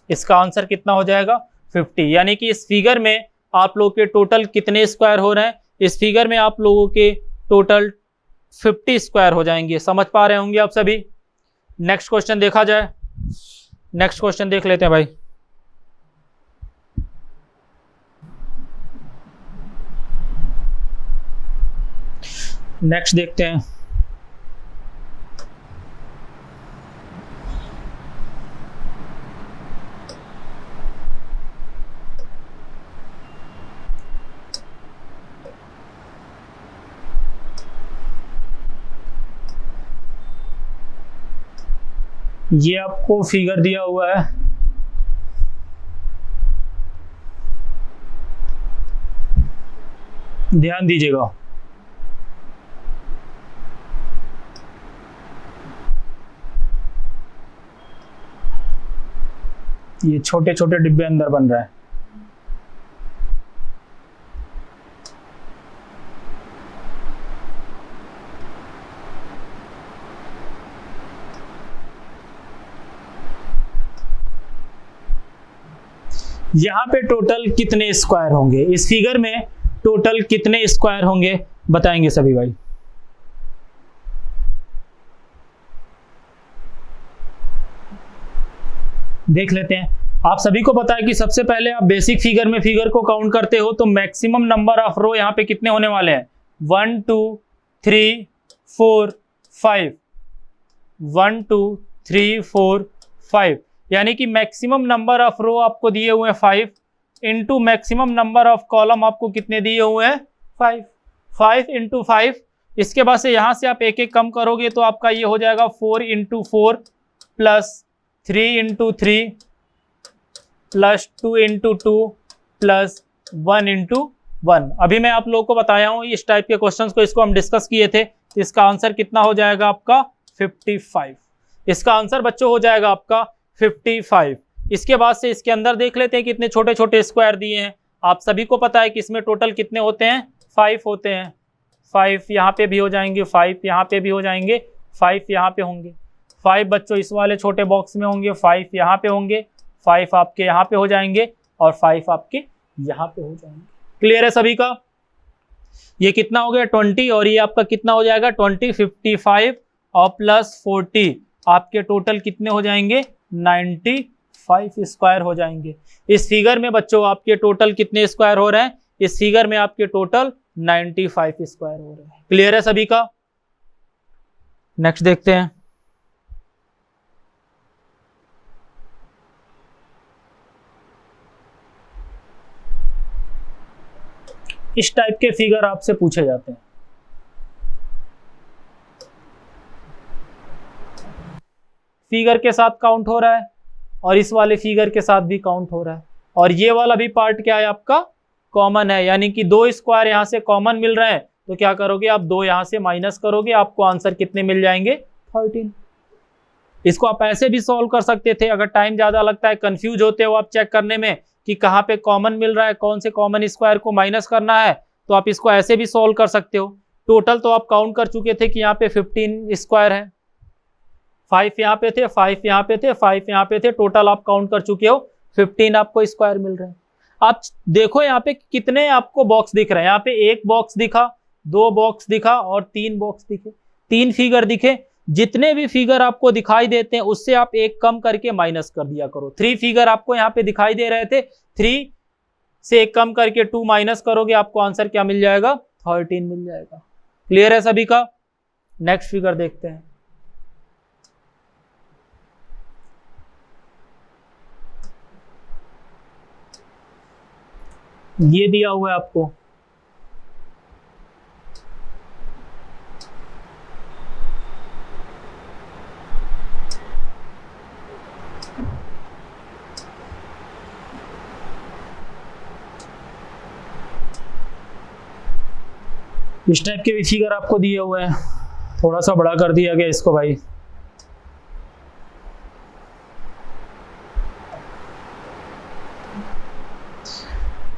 S1: इसका आंसर कितना हो जाएगा 50। यानी कि इस फिगर में आप लोग के टोटल कितने स्क्वायर हो रहे हैं, इस फिगर में आप लोगों के टोटल 50 स्क्वायर हो जाएंगे। समझ पा रहे होंगे आप सभी? नेक्स्ट क्वेश्चन देखा जाए, नेक्स्ट क्वेश्चन देख लेते हैं भाई। नेक्स्ट देखते हैं। ये आपको फिगर दिया हुआ है, ध्यान दीजिएगा। ये छोटे छोटे डिब्बे अंदर बन रहा है। यहाँ पे टोटल कितने स्क्वायर होंगे, इस फिगर में टोटल कितने स्क्वायर होंगे बताएंगे सभी भाई। देख लेते हैं। आप सभी को पता है कि सबसे पहले आप बेसिक फिगर में फिगर को काउंट करते हो तो मैक्सिमम नंबर ऑफ रो यहाँ पे कितने होने वाले हैं 1 2 3 4 5, 1 2 3 4 5। यानी कि मैक्सिमम नंबर ऑफ रो आपको दिए हुए हैं 5 into maximum number of column आपको कितने दिए हुए हैं 5, 5 इंटू 5। इसके बाद से यहाँ से आप एक एक कम करोगे तो आपका ये हो जाएगा 4 into 4 plus 3 into 3 plus 2 into 2 plus 1 into 1। अभी मैं आप लोगों को बताया हूँ इस टाइप के क्वेश्चंस को, इसको हम डिस्कस किए थे। तो इसका आंसर कितना हो जाएगा आपका 55। इसका आंसर बच्चों हो जाएगा आपका 55। इसके बाद से इसके अंदर देख लेते हैं कितने छोटे छोटे स्क्वायर दिए हैं। आप सभी को पता है कि इसमें टोटल कितने होते हैं 5 होते हैं। 5 यहाँ पे भी हो जाएंगे, 5 यहाँ पे भी हो जाएंगे, 5 यहाँ पे होंगे। 5 बच्चों इस वाले छोटे बॉक्स में होंगे, 5 यहाँ पे होंगे, 5 आपके यहाँ पे हो जाएंगे और 5 आपके यहाँ पे हो जाएंगे। क्लियर है सभी का? ये कितना हो गया 20 और ये आपका कितना हो जाएगा 20, 55 और प्लस 40 आपके टोटल कितने हो जाएंगे 95 स्क्वायर हो जाएंगे। इस फिगर में बच्चों आपके टोटल कितने स्क्वायर हो रहे हैं, इस फिगर में आपके टोटल 95 स्क्वायर हो रहा है। क्लियर है सभी का? नेक्स्ट देखते हैं। इस टाइप के फिगर आपसे पूछे जाते हैं। फिगर के साथ काउंट हो रहा है और इस वाले फिगर के साथ भी काउंट हो रहा है, और ये वाला भी पार्ट क्या है आपका, कॉमन है, यानी कि 2 स्क्वायर यहां से कॉमन मिल रहे हैं, तो क्या करोगे आप 2 यहां से माइनस करोगे, आपको आंसर कितने मिल जाएंगे, 13। इसको आप ऐसे भी सॉल्व कर सकते थे, अगर टाइम ज्यादा लगता है, कंफ्यूज होते हो आप चेक करने में कि कहाँ पे कॉमन मिल रहा है, कौन से कॉमन स्क्वायर को माइनस करना है, तो आप इसको ऐसे भी सॉल्व कर सकते हो। टोटल तो आप काउंट कर चुके थे कि यहाँ पे 15 स्क्वायर है, 5 यहाँ पे थे, 5 यहाँ पे थे, 5 यहाँ पे थे, टोटल आप काउंट कर चुके हो, 15 आपको स्क्वायर मिल रहे हैं। आप देखो यहाँ पे कितने आपको बॉक्स दिख रहे हैं, यहाँ पे 1 बॉक्स दिखा, 2 बॉक्स दिखा और 3 बॉक्स दिखे, 3 फिगर दिखे। जितने भी फिगर आपको दिखाई देते हैं उससे आप 1 कम करके माइनस कर दिया करो। 3 फिगर आपको यहाँ पे दिखाई दे रहे थे, 3 से 1 कम करके 2 माइनस करोगे, आपको आंसर क्या मिल जाएगा, 13 मिल जाएगा। क्लियर है सभी का? नेक्स्ट फिगर देखते हैं। ये दिया हुआ है आपको, इस टाइप के भी फिगर आपको दिए हुए हैं, थोड़ा सा बड़ा कर दिया गया इसको भाई।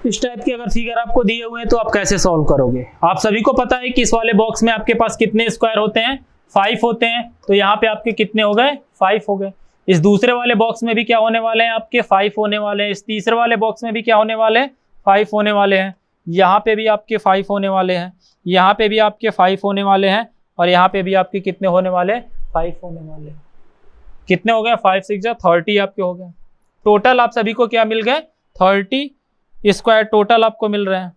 S1: इस टाइप के अगर फिगर आपको दिए हुए हैं तो आप कैसे सॉल्व करोगे? आप सभी को पता है कि इस वाले बॉक्स में आपके पास कितने स्क्वायर होते हैं, 5 होते हैं, तो यहाँ पे आपके कितने हो गए, 5 हो गए। इस दूसरे वाले बॉक्स में भी क्या होने वाले हैं, आपके 5 होने वाले हैं। इस तीसरे वाले बॉक्स में भी क्या होने वाले हैं, 5 होने वाले हैं। यहाँ पे भी आपके 5 होने वाले हैं, यहाँ पे भी आपके 5 होने वाले हैं, और यहाँ पे भी आपके कितने होने वाले हैं, 5 होने वाले हैं। कितने हो गए, 5 6 30 आपके हो गए। टोटल आप सभी को क्या मिल गए, 30 स्क्वायर टोटल आपको मिल रहे हैं।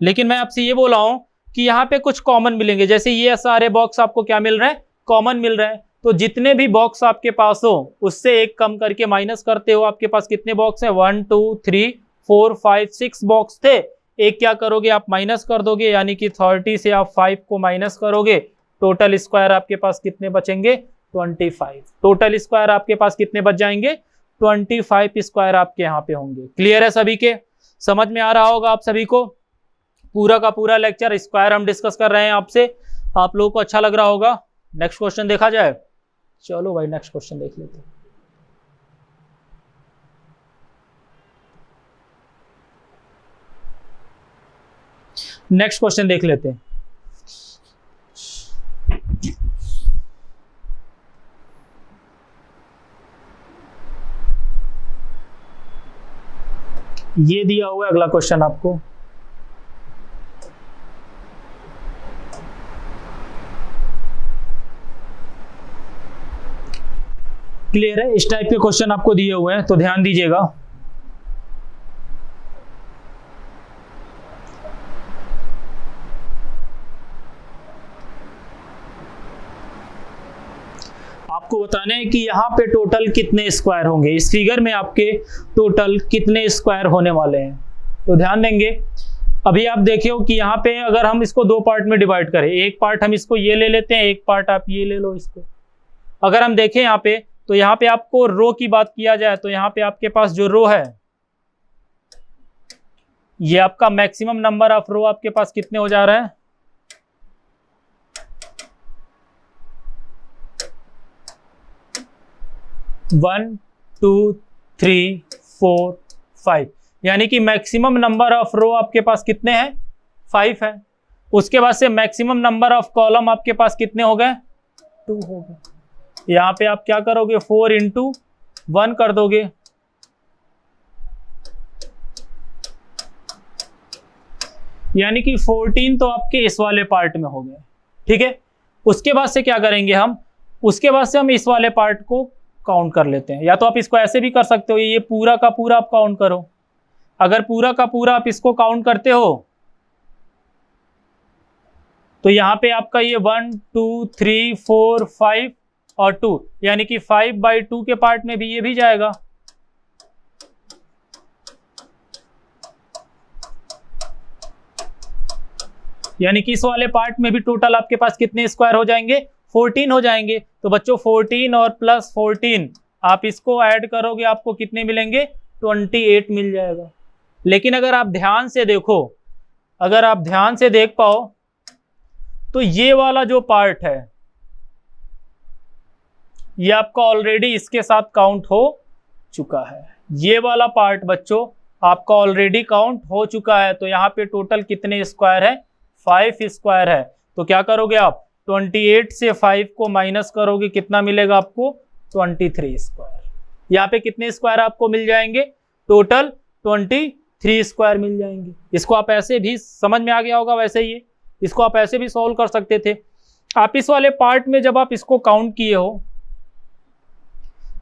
S1: लेकिन मैं आपसे ये बोला हूं कि यहाँ पे कुछ कॉमन मिलेंगे, जैसे ये सारे बॉक्स आपको क्या मिल रहे हैं, कॉमन मिल रहे हैं। तो जितने भी बॉक्स आपके पास हो उससे 1 कम करके माइनस करते हो। आपके पास कितने बॉक्स हैं, 1 2 3 4 5 6 बॉक्स थे, एक क्या करोगे आप माइनस कर दोगे, यानी कि 30 से आप 5 को माइनस करोगे, टोटल स्क्वायर आपके पास कितने बचेंगे, 25। टोटल स्क्वायर आपके पास कितने बच जाएंगे, 25 स्क्वायर आपके यहाँ पे होंगे। क्लियर है सभी के? समझ में आ रहा होगा आप सभी को? पूरा का पूरा लेक्चर स्क्वायर हम डिस्कस कर रहे हैं आपसे, आप लोगों को अच्छा लग रहा होगा। नेक्स्ट क्वेश्चन देखा जाए, चलो भाई नेक्स्ट क्वेश्चन देख लेते हैं। नेक्स्ट क्वेश्चन देख लेते हैं। ये दिया हुआ है अगला क्वेश्चन आपको, क्लियर है? इस टाइप के क्वेश्चन आपको दिए हुए हैं, तो ध्यान दीजिएगा। आपको बताना है कि यहाँ पे टोटल कितने स्क्वायर होंगे, इस फिगर में आपके टोटल कितने स्क्वायर होने वाले हैं, तो ध्यान देंगे। अभी आप देखियो कि यहाँ पे अगर हम इसको 2 पार्ट में डिवाइड करें, एक पार्ट हम इसको ये ले लेते हैं, एक पार्ट आप ये ले लो इसको। अगर हम देखें यहाँ पे, तो यहाँ पे आपको रो की बात किया जाए तो यहाँ पे आपके पास जो रो है, ये आपका मैक्सिमम नंबर ऑफ रो आपके पास कितने हो जा रहे हैं, 1 2 3 4 5, यानी कि मैक्सिमम नंबर ऑफ रो आपके पास कितने हैं, 5 है। उसके बाद से मैक्सिमम नंबर ऑफ कॉलम आपके पास कितने हो गए, 2 हो गए। यहाँ पे आप क्या करोगे, 4 × 1 कर दोगे, यानी कि 14 तो आपके इस वाले पार्ट में हो गए। ठीक है, उसके बाद से क्या करेंगे हम, उसके बाद से हम इस वाले पार्ट को काउंट कर लेते हैं। या तो आप इसको ऐसे भी कर सकते हो, ये पूरा का पूरा आप काउंट करो। अगर पूरा का पूरा आप इसको काउंट करते हो तो यहाँ पे आपका ये 1 2 3 4 5 और 2, यानी कि 5/2 के पार्ट में भी ये भी जाएगा। यानी कि इस वाले पार्ट में भी टोटल आपके पास कितने स्क्वायर हो जाएंगे? 14 हो जाएंगे। तो बच्चों 14 और प्लस 14 आप इसको ऐड करोगे, आपको कितने मिलेंगे? 28 मिल जाएगा। लेकिन अगर आप ध्यान से देखो, अगर आप ध्यान से देख पाओ तो ये वाला जो पार्ट है ये आपका ऑलरेडी इसके साथ काउंट हो चुका है। ये वाला पार्ट बच्चों आपका ऑलरेडी काउंट हो चुका है। तो यहाँ पे टोटल कितने स्क्वायर है? 5 स्क्वायर है। तो क्या करोगे आप? 28 से 5 को माइनस करोगे, कितना मिलेगा आपको? 23 स्क्वायर। यहाँ पे कितने स्क्वायर आपको मिल जाएंगे? टोटल 23 स्क्वायर मिल जाएंगे। इसको आप ऐसे भी समझ में आ गया होगा, वैसे ही इसको आप ऐसे भी सॉल्व कर सकते थे। आप इस वाले पार्ट में जब आप इसको काउंट किए हो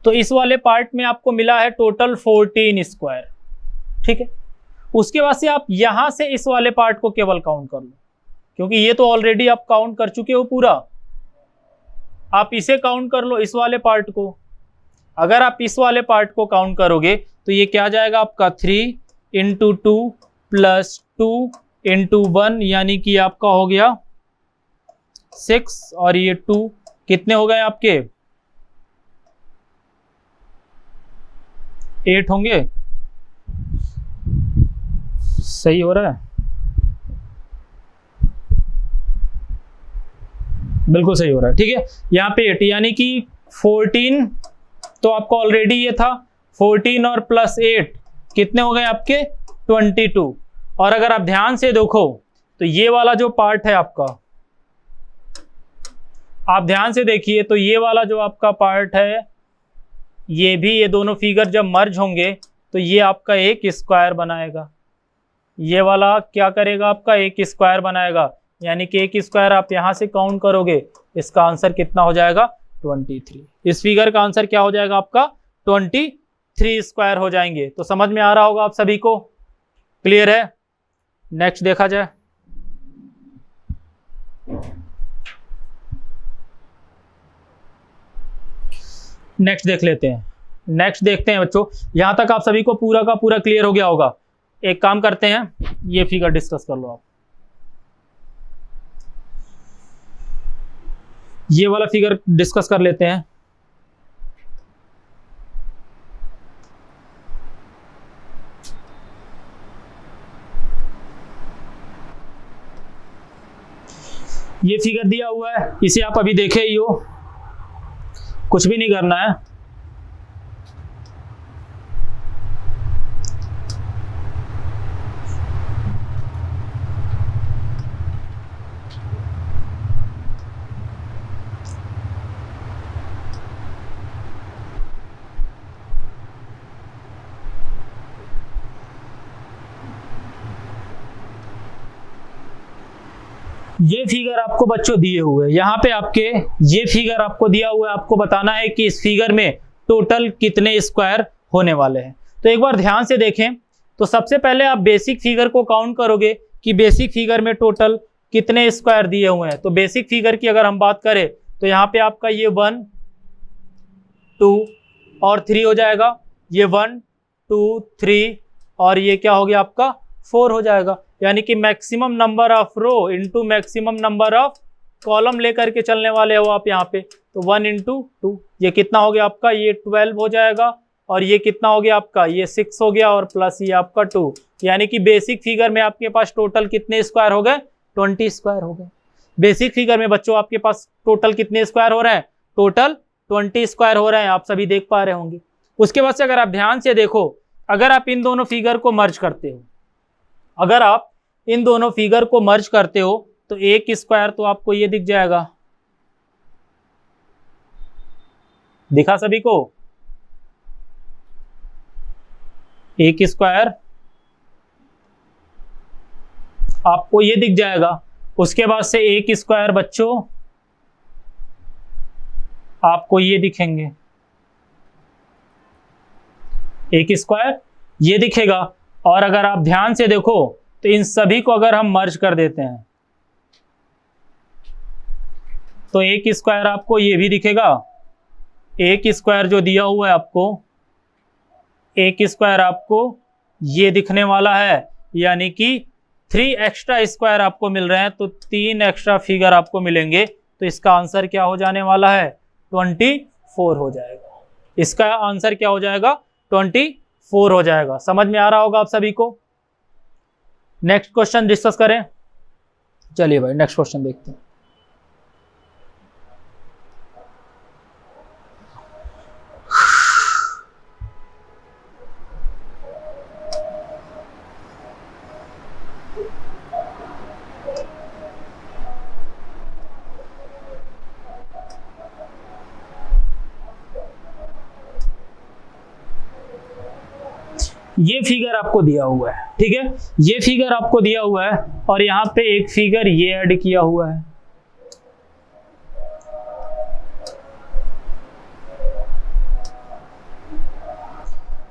S1: तो इस वाले पार्ट में आपको मिला है टोटल 14 स्क्वायर, ठीक है। उसके बाद से आप यहां से इस वाले पार्ट को केवल काउंट कर लो, क्योंकि ये तो ऑलरेडी आप काउंट कर चुके हो पूरा। आप इसे काउंट कर लो, इस वाले पार्ट को। अगर आप इस वाले पार्ट को काउंट करोगे तो ये क्या जाएगा आपका? 3 × 2 + 2 × 1, यानी कि आपका हो गया 6, और ये 2 कितने हो गए आपके? 8 होंगे। सही हो रहा है? बिल्कुल सही हो रहा है, ठीक है। यहाँ पे 8 यानी कि 14 तो आपको ऑलरेडी ये था। 14 और प्लस 8 कितने हो गए आपके? 22। और अगर आप ध्यान से देखो तो ये वाला जो पार्ट है आपका, आप ध्यान से देखिए तो ये वाला जो आपका पार्ट है, ये भी, ये दोनों फिगर जब मर्ज होंगे तो ये आपका एक स्क्वायर बनाएगा। ये वाला क्या करेगा? आपका एक स्क्वायर बनाएगा। यानी कि एक स्क्वायर आप यहां से काउंट करोगे, इसका आंसर कितना हो जाएगा? 23। इस फिगर का आंसर क्या हो जाएगा आपका? 23 स्क्वायर हो जाएंगे। तो समझ में आ रहा होगा आप सभी को? क्लियर है? नेक्स्ट देखा जाए। नेक्स्ट देख लेते हैं। नेक्स्ट देखते हैं बच्चों। यहां तक आप सभी को पूरा का पूरा क्लियर हो गया होगा। एक काम करते हैं, ये फिगर डिस्कस कर लो आप। ये वाला फिगर डिस्कस कर लेते हैं। ये फिगर दिया हुआ है, इसे आप अभी देखे ही हो, कुछ भी नहीं करना है। ये फिगर आपको बच्चों दिए हुए, यहाँ पे आपके ये फिगर आपको दिया हुआ है। आपको बताना है कि इस फिगर में टोटल कितने स्क्वायर होने वाले हैं। तो एक बार ध्यान से देखें तो सबसे पहले आप बेसिक फिगर को काउंट करोगे कि बेसिक फिगर में टोटल कितने स्क्वायर दिए हुए हैं। तो बेसिक फिगर की अगर हम बात करें तो यहाँ पे आपका ये 1 2 और 3 हो जाएगा। ये 1 2 3 और ये क्या हो गया आपका? 4 हो जाएगा। यानी कि maximum number of row into maximum number of column लेकर के चलने वाले हो आप यहाँ पे। तो 1 × 2, ये कितना हो गया आपका? ये 12 हो जाएगा। और ये कितना हो गया आपका? ये 6 हो गया, और प्लस ये आपका 2। यानी कि बेसिक फिगर में आपके पास टोटल कितने स्क्वायर हो गए? 20 स्क्वायर हो गए। बेसिक फिगर में बच्चों आपके पास टोटल कितने स्क्वायर हो रहे हैं? टोटल 20 स्क्वायर हो रहे हैं, आप सभी देख पा रहे होंगे। उसके बाद से अगर आप ध्यान से देखो, अगर आप इन दोनों फिगर को मर्ज करते हो, अगर आप इन दोनों फिगर को मर्ज करते हो तो एक स्क्वायर तो आपको ये दिख जाएगा। दिखा सभी को? एक स्क्वायर आपको ये दिख जाएगा। उसके बाद से एक स्क्वायर बच्चों आपको ये दिखेंगे, एक स्क्वायर ये दिखेगा। और अगर आप ध्यान से देखो तो इन सभी को अगर हम मर्ज कर देते हैं तो एक स्क्वायर आपको ये भी दिखेगा, एक स्क्वायर जो दिया हुआ है आपको, एक स्क्वायर आपको ये दिखने वाला है, यानी कि 3 एक्स्ट्रा स्क्वायर आपको मिल रहे हैं, तो 3 एक्स्ट्रा फिगर आपको मिलेंगे। तो इसका आंसर क्या हो जाने वाला है? 24 हो जाएगा। इसका आंसर क्या हो जाएगा? 24 हो जाएगा। समझ में आ रहा होगा आप सभी को। नेक्स्ट क्वेश्चन डिस्कस करें। चलिए भाई नेक्स्ट क्वेश्चन देखते हैं। ये फिगर आपको दिया हुआ है, ठीक है, ये फिगर आपको दिया हुआ है और यहां पे एक फिगर ये ऐड किया हुआ है।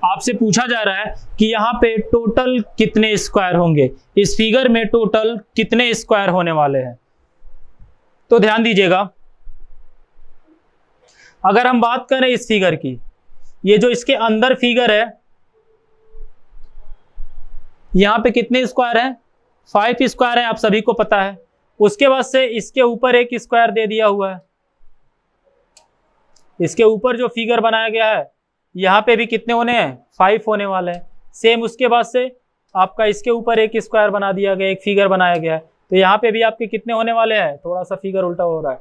S1: आपसे पूछा जा रहा है कि यहां पे टोटल कितने स्क्वायर होंगे, इस फिगर में टोटल कितने स्क्वायर होने वाले हैं। तो ध्यान दीजिएगा, अगर हम बात करें इस फिगर की, ये जो इसके अंदर फिगर है, यहां पे कितने स्क्वायर हैं? 5 स्क्वायर है, आप सभी को पता है। उसके बाद से इसके ऊपर एक स्क्वायर दे दिया हुआ है। इसके ऊपर जो फिगर बनाया गया है, यहाँ पे भी कितने होने हैं? 5 होने वाले हैं। सेम उसके बाद से आपका इसके ऊपर एक स्क्वायर बना दिया गया, एक फिगर बनाया गया है, तो यहाँ पे भी आपके कितने होने वाले हैं? थोड़ा सा फिगर उल्टा हो रहा है।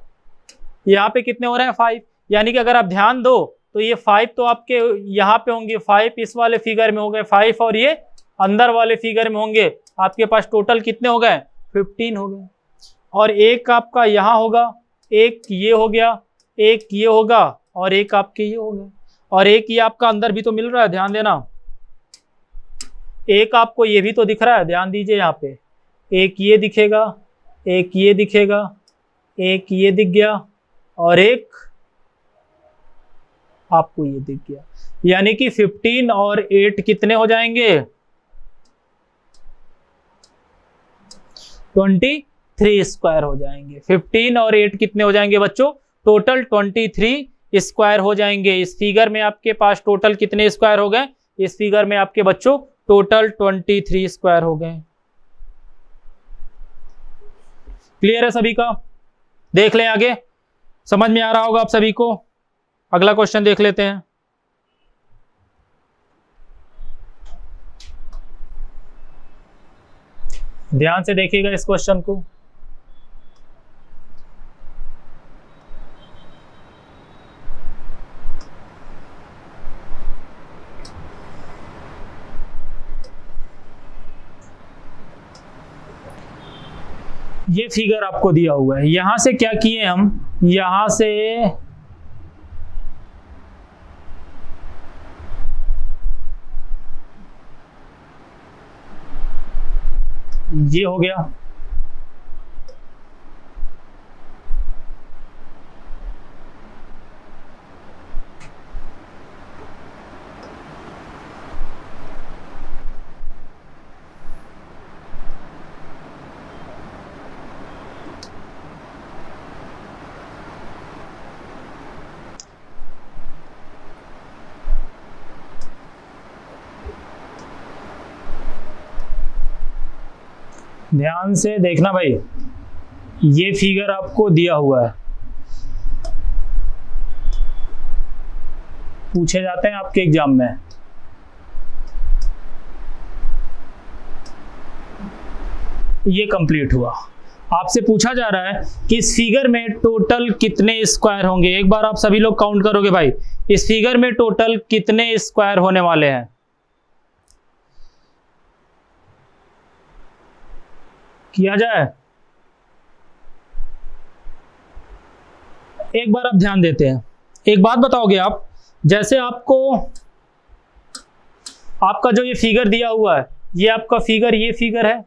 S1: यहाँ पे कितने हो रहे हैं? 5। यानी कि अगर आप ध्यान दो तो ये 5 तो आपके यहाँ पे होंगे, 5 इस वाले फिगर में हो गए 5, और ये अंदर वाले फिगर में होंगे। आपके पास टोटल कितने हो गए? 15 हो गए। और एक आपका यहाँ होगा, एक ये हो गया, एक ये होगा, और एक आपके ये हो गया, और एक ये आपका अंदर भी तो मिल रहा है, ध्यान देना। एक आपको ये भी तो दिख रहा है, ध्यान दीजिए। यहाँ पे एक ये दिखेगा, एक ये दिखेगा, एक ये दिख गया, और एक आपको ये दिख गया। यानी कि 15 और 8 कितने हो जाएंगे? 23 स्क्वायर हो जाएंगे। 15 और 8 कितने हो जाएंगे बच्चों? टोटल 23 स्क्वायर हो जाएंगे। इस फिगर में आपके पास टोटल कितने स्क्वायर हो गए? इस फिगर में आपके बच्चों टोटल 23 स्क्वायर हो गए। क्लियर है सभी का? देख लें आगे, समझ में आ रहा होगा आप सभी को। अगला क्वेश्चन देख लेते हैं। ध्यान से देखिएगा इस क्वेश्चन को। ये फिगर आपको दिया हुआ है। यहां से क्या किए हम? यहां से ये हो गया, ध्यान से देखना भाई। ये फिगर आपको दिया हुआ है, पूछे जाते हैं आपके एग्जाम में। ये कंप्लीट हुआ। आपसे पूछा जा रहा है कि इस फिगर में टोटल कितने स्क्वायर होंगे। एक बार आप सभी लोग काउंट करोगे भाई, इस फिगर में टोटल कितने स्क्वायर होने वाले हैं। किया जाए, एक बार आप ध्यान देते हैं। एक बात बताओगे आप, जैसे आपको आपका जो ये फिगर दिया हुआ है, ये आपका फिगर, ये फिगर है,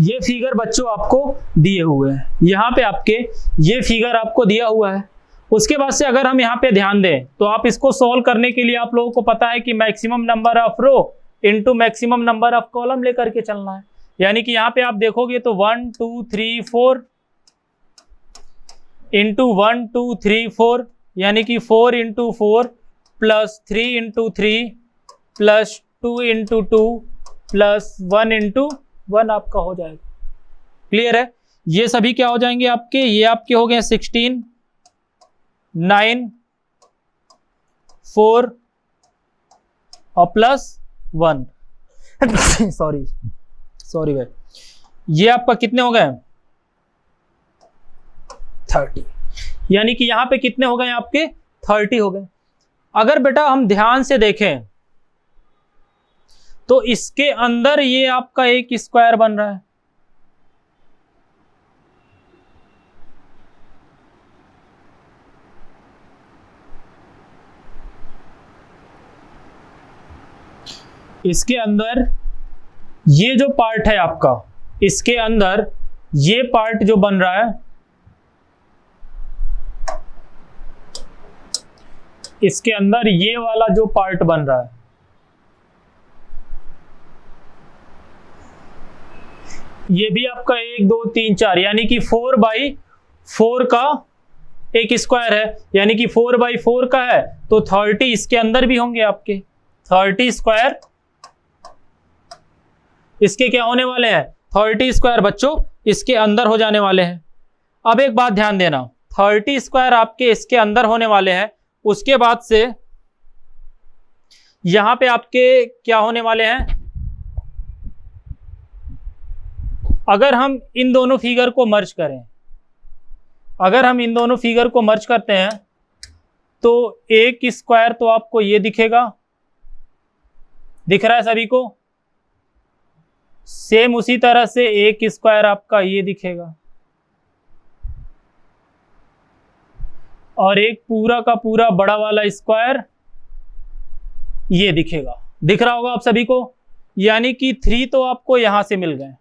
S1: ये फिगर बच्चों आपको दिए हुए हैं। यहां पे आपके ये फिगर आपको दिया हुआ है, उसके बाद से अगर हम यहाँ पे ध्यान दें तो आप इसको सोल्व करने के लिए आप लोगों को पता है कि maximum number of row into maximum number of column लेकर के चलना है। यानी कि यहाँ पे आप देखोगे तो 1 2 3 4 इंटू 1 2 3 4 यानी कि 4 into 4 plus 3 into 3 plus 2 into 2 plus 1 into 1 आपका हो जाएगा। क्लियर है? ये सभी क्या हो जाएंगे आपके, ये आपके हो गए 16 9 4 और प्लस 1 सॉरी भाई, ये आपका कितने हो गए 30। यानी कि यहां पे कितने हो गए आपके 30 हो गए। अगर बेटा हम ध्यान से देखें तो इसके अंदर ये आपका एक स्क्वायर बन रहा है, इसके अंदर ये जो पार्ट है आपका, इसके अंदर ये पार्ट जो बन रहा है, इसके अंदर ये वाला जो पार्ट बन रहा है, ये भी आपका 1 2 3 4 यानी कि 4/4 का एक स्क्वायर है, यानी कि 4/4 का है तो 30 इसके अंदर भी होंगे आपके। 30 स्क्वायर इसके क्या होने वाले हैं, 30 स्क्वायर बच्चों इसके अंदर हो जाने वाले हैं। अब एक बात ध्यान देना, 30 स्क्वायर आपके इसके अंदर होने वाले हैं, उसके बाद से यहां पे आपके क्या होने वाले हैं, अगर हम इन दोनों फिगर को मर्ज करें, अगर हम इन दोनों फिगर को मर्ज करते हैं तो एक स्क्वायर तो आपको ये दिखेगा, दिख रहा है सभी को, सेम उसी तरह से एक स्क्वायर आपका ये दिखेगा और एक पूरा का पूरा बड़ा वाला स्क्वायर ये दिखेगा। दिख रहा होगा आप सभी को, यानी कि 3 तो आपको यहां से मिल गए।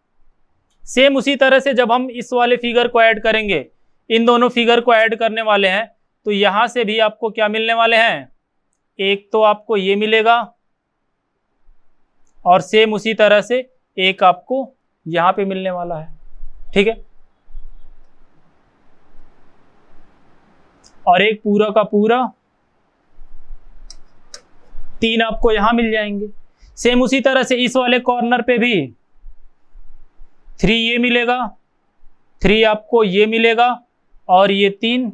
S1: सेम उसी तरह से जब हम इस वाले फिगर को ऐड करेंगे, इन दोनों फिगर को ऐड करने वाले हैं तो यहां से भी आपको क्या मिलने वाले हैं, एक तो आपको ये मिलेगा और सेम उसी तरह से एक आपको यहां पे मिलने वाला है। ठीक है, और एक पूरा का पूरा 3 आपको यहां मिल जाएंगे। सेम उसी तरह से इस वाले कॉर्नर पे भी 3 ये मिलेगा, 3 आपको ये मिलेगा और ये 3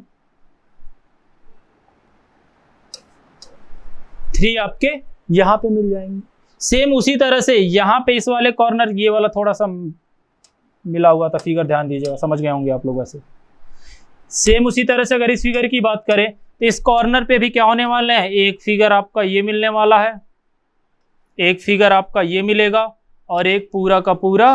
S1: आपके यहां पे मिल जाएंगे। सेम उसी तरह से यहां पे इस वाले कॉर्नर, ये वाला थोड़ा सा मिला हुआ था फिगर, ध्यान दीजिएगा, समझ गए होंगे आप लोग वैसे। सेम उसी तरह से अगर इस फिगर की बात करें तो इस कॉर्नर पे भी क्या होने वाले हैं, एक फिगर आपका ये मिलने वाला है, एक फिगर आपका ये मिलेगा और एक पूरा का पूरा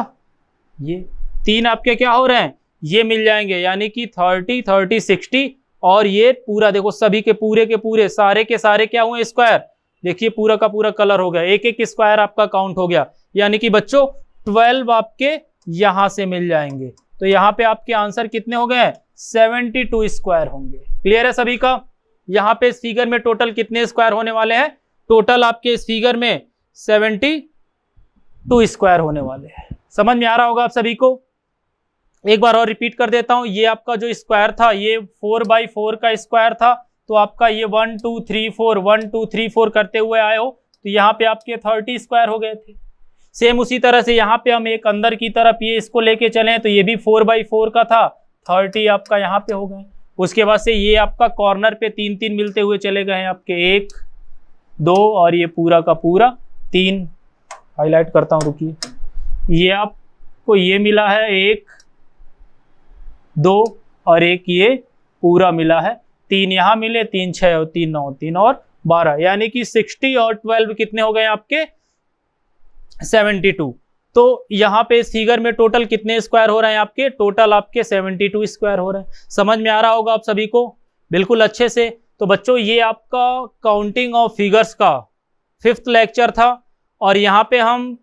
S1: ये 3 आपके क्या हो रहे हैं, ये मिल जाएंगे। यानी कि 30 30 60 और ये पूरा देखो सभी के पूरे सारे के सारे क्या हुए स्क्वायर, देखिए पूरा का पूरा कलर हो गया, एक एक स्क्वायर आपका काउंट हो गया। यानी कि बच्चों 12 आपके यहां से मिल जाएंगे। तो यहां पे आपके आंसर कितने हो गए, 72 स्क्वायर होंगे। क्लियर है सभी का? यहां पे इस फिगर में टोटल कितने स्क्वायर होने वाले हैं, टोटल आपके इस फिगर में 72 स्क्वायर होने वाले हैं। समझ में आ रहा होगा आप सभी को? एक बार और रिपीट कर देता हूं, ये आपका जो स्क्वायर था ये 4/4 का स्क्वायर था, तो आपका ये 1 2 3 4 1 2 3 4 करते हुए आए हो तो यहाँ पे आपके 30 स्क्वायर हो गए थे। सेम उसी तरह से यहाँ पे हम एक अंदर की तरफ ये इसको लेके चलें तो ये भी 4/4 का था, 30 आपका यहाँ पे हो गए। उसके बाद से ये आपका कॉर्नर पे 3 3 मिलते हुए चले गए हैं आपके, 1 2 और ये पूरा का पूरा 3। हाईलाइट करता हूँ, रुकिए, ये आपको ये मिला है 1 2 और एक ये पूरा मिला है, 3 यहाँ मिले, 3 6 और 3 9, 3 और 12, यानी कि 60 और 12 कितने हो गए आपके 72। तो यहाँ पे इस फिगर में टोटल कितने स्क्वायर हो रहे हैं आपके, टोटल आपके 72 स्क्वायर हो रहे हैं। समझ में आ रहा होगा आप सभी को बिल्कुल अच्छे से। तो बच्चों ये आपका काउंटिंग ऑफ फिगर्स का 5th लेक्चर था और यहाँ पे हम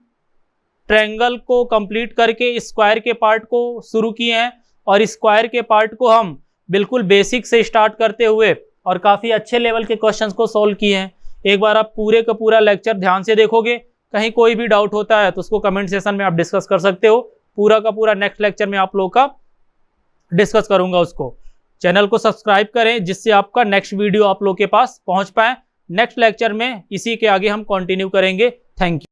S1: ट्रायंगल को कंप्लीट करके स्क्वायर के पार्ट को शुरू किए हैं और स्क्वायर के पार्ट को हम बिल्कुल बेसिक से स्टार्ट करते हुए और काफ़ी अच्छे लेवल के क्वेश्चंस को सॉल्व किए हैं। एक बार आप पूरे का पूरा लेक्चर ध्यान से देखोगे, कहीं कोई भी डाउट होता है तो उसको कमेंट सेशन में आप डिस्कस कर सकते हो। पूरा का पूरा नेक्स्ट लेक्चर में आप लोगों का डिस्कस करूंगा उसको। चैनल को सब्सक्राइब करें जिससे आपका नेक्स्ट वीडियो आप लोग के पास पहुंच पाए। नेक्स्ट लेक्चर में इसी के आगे हम कंटिन्यू करेंगे। Thank you.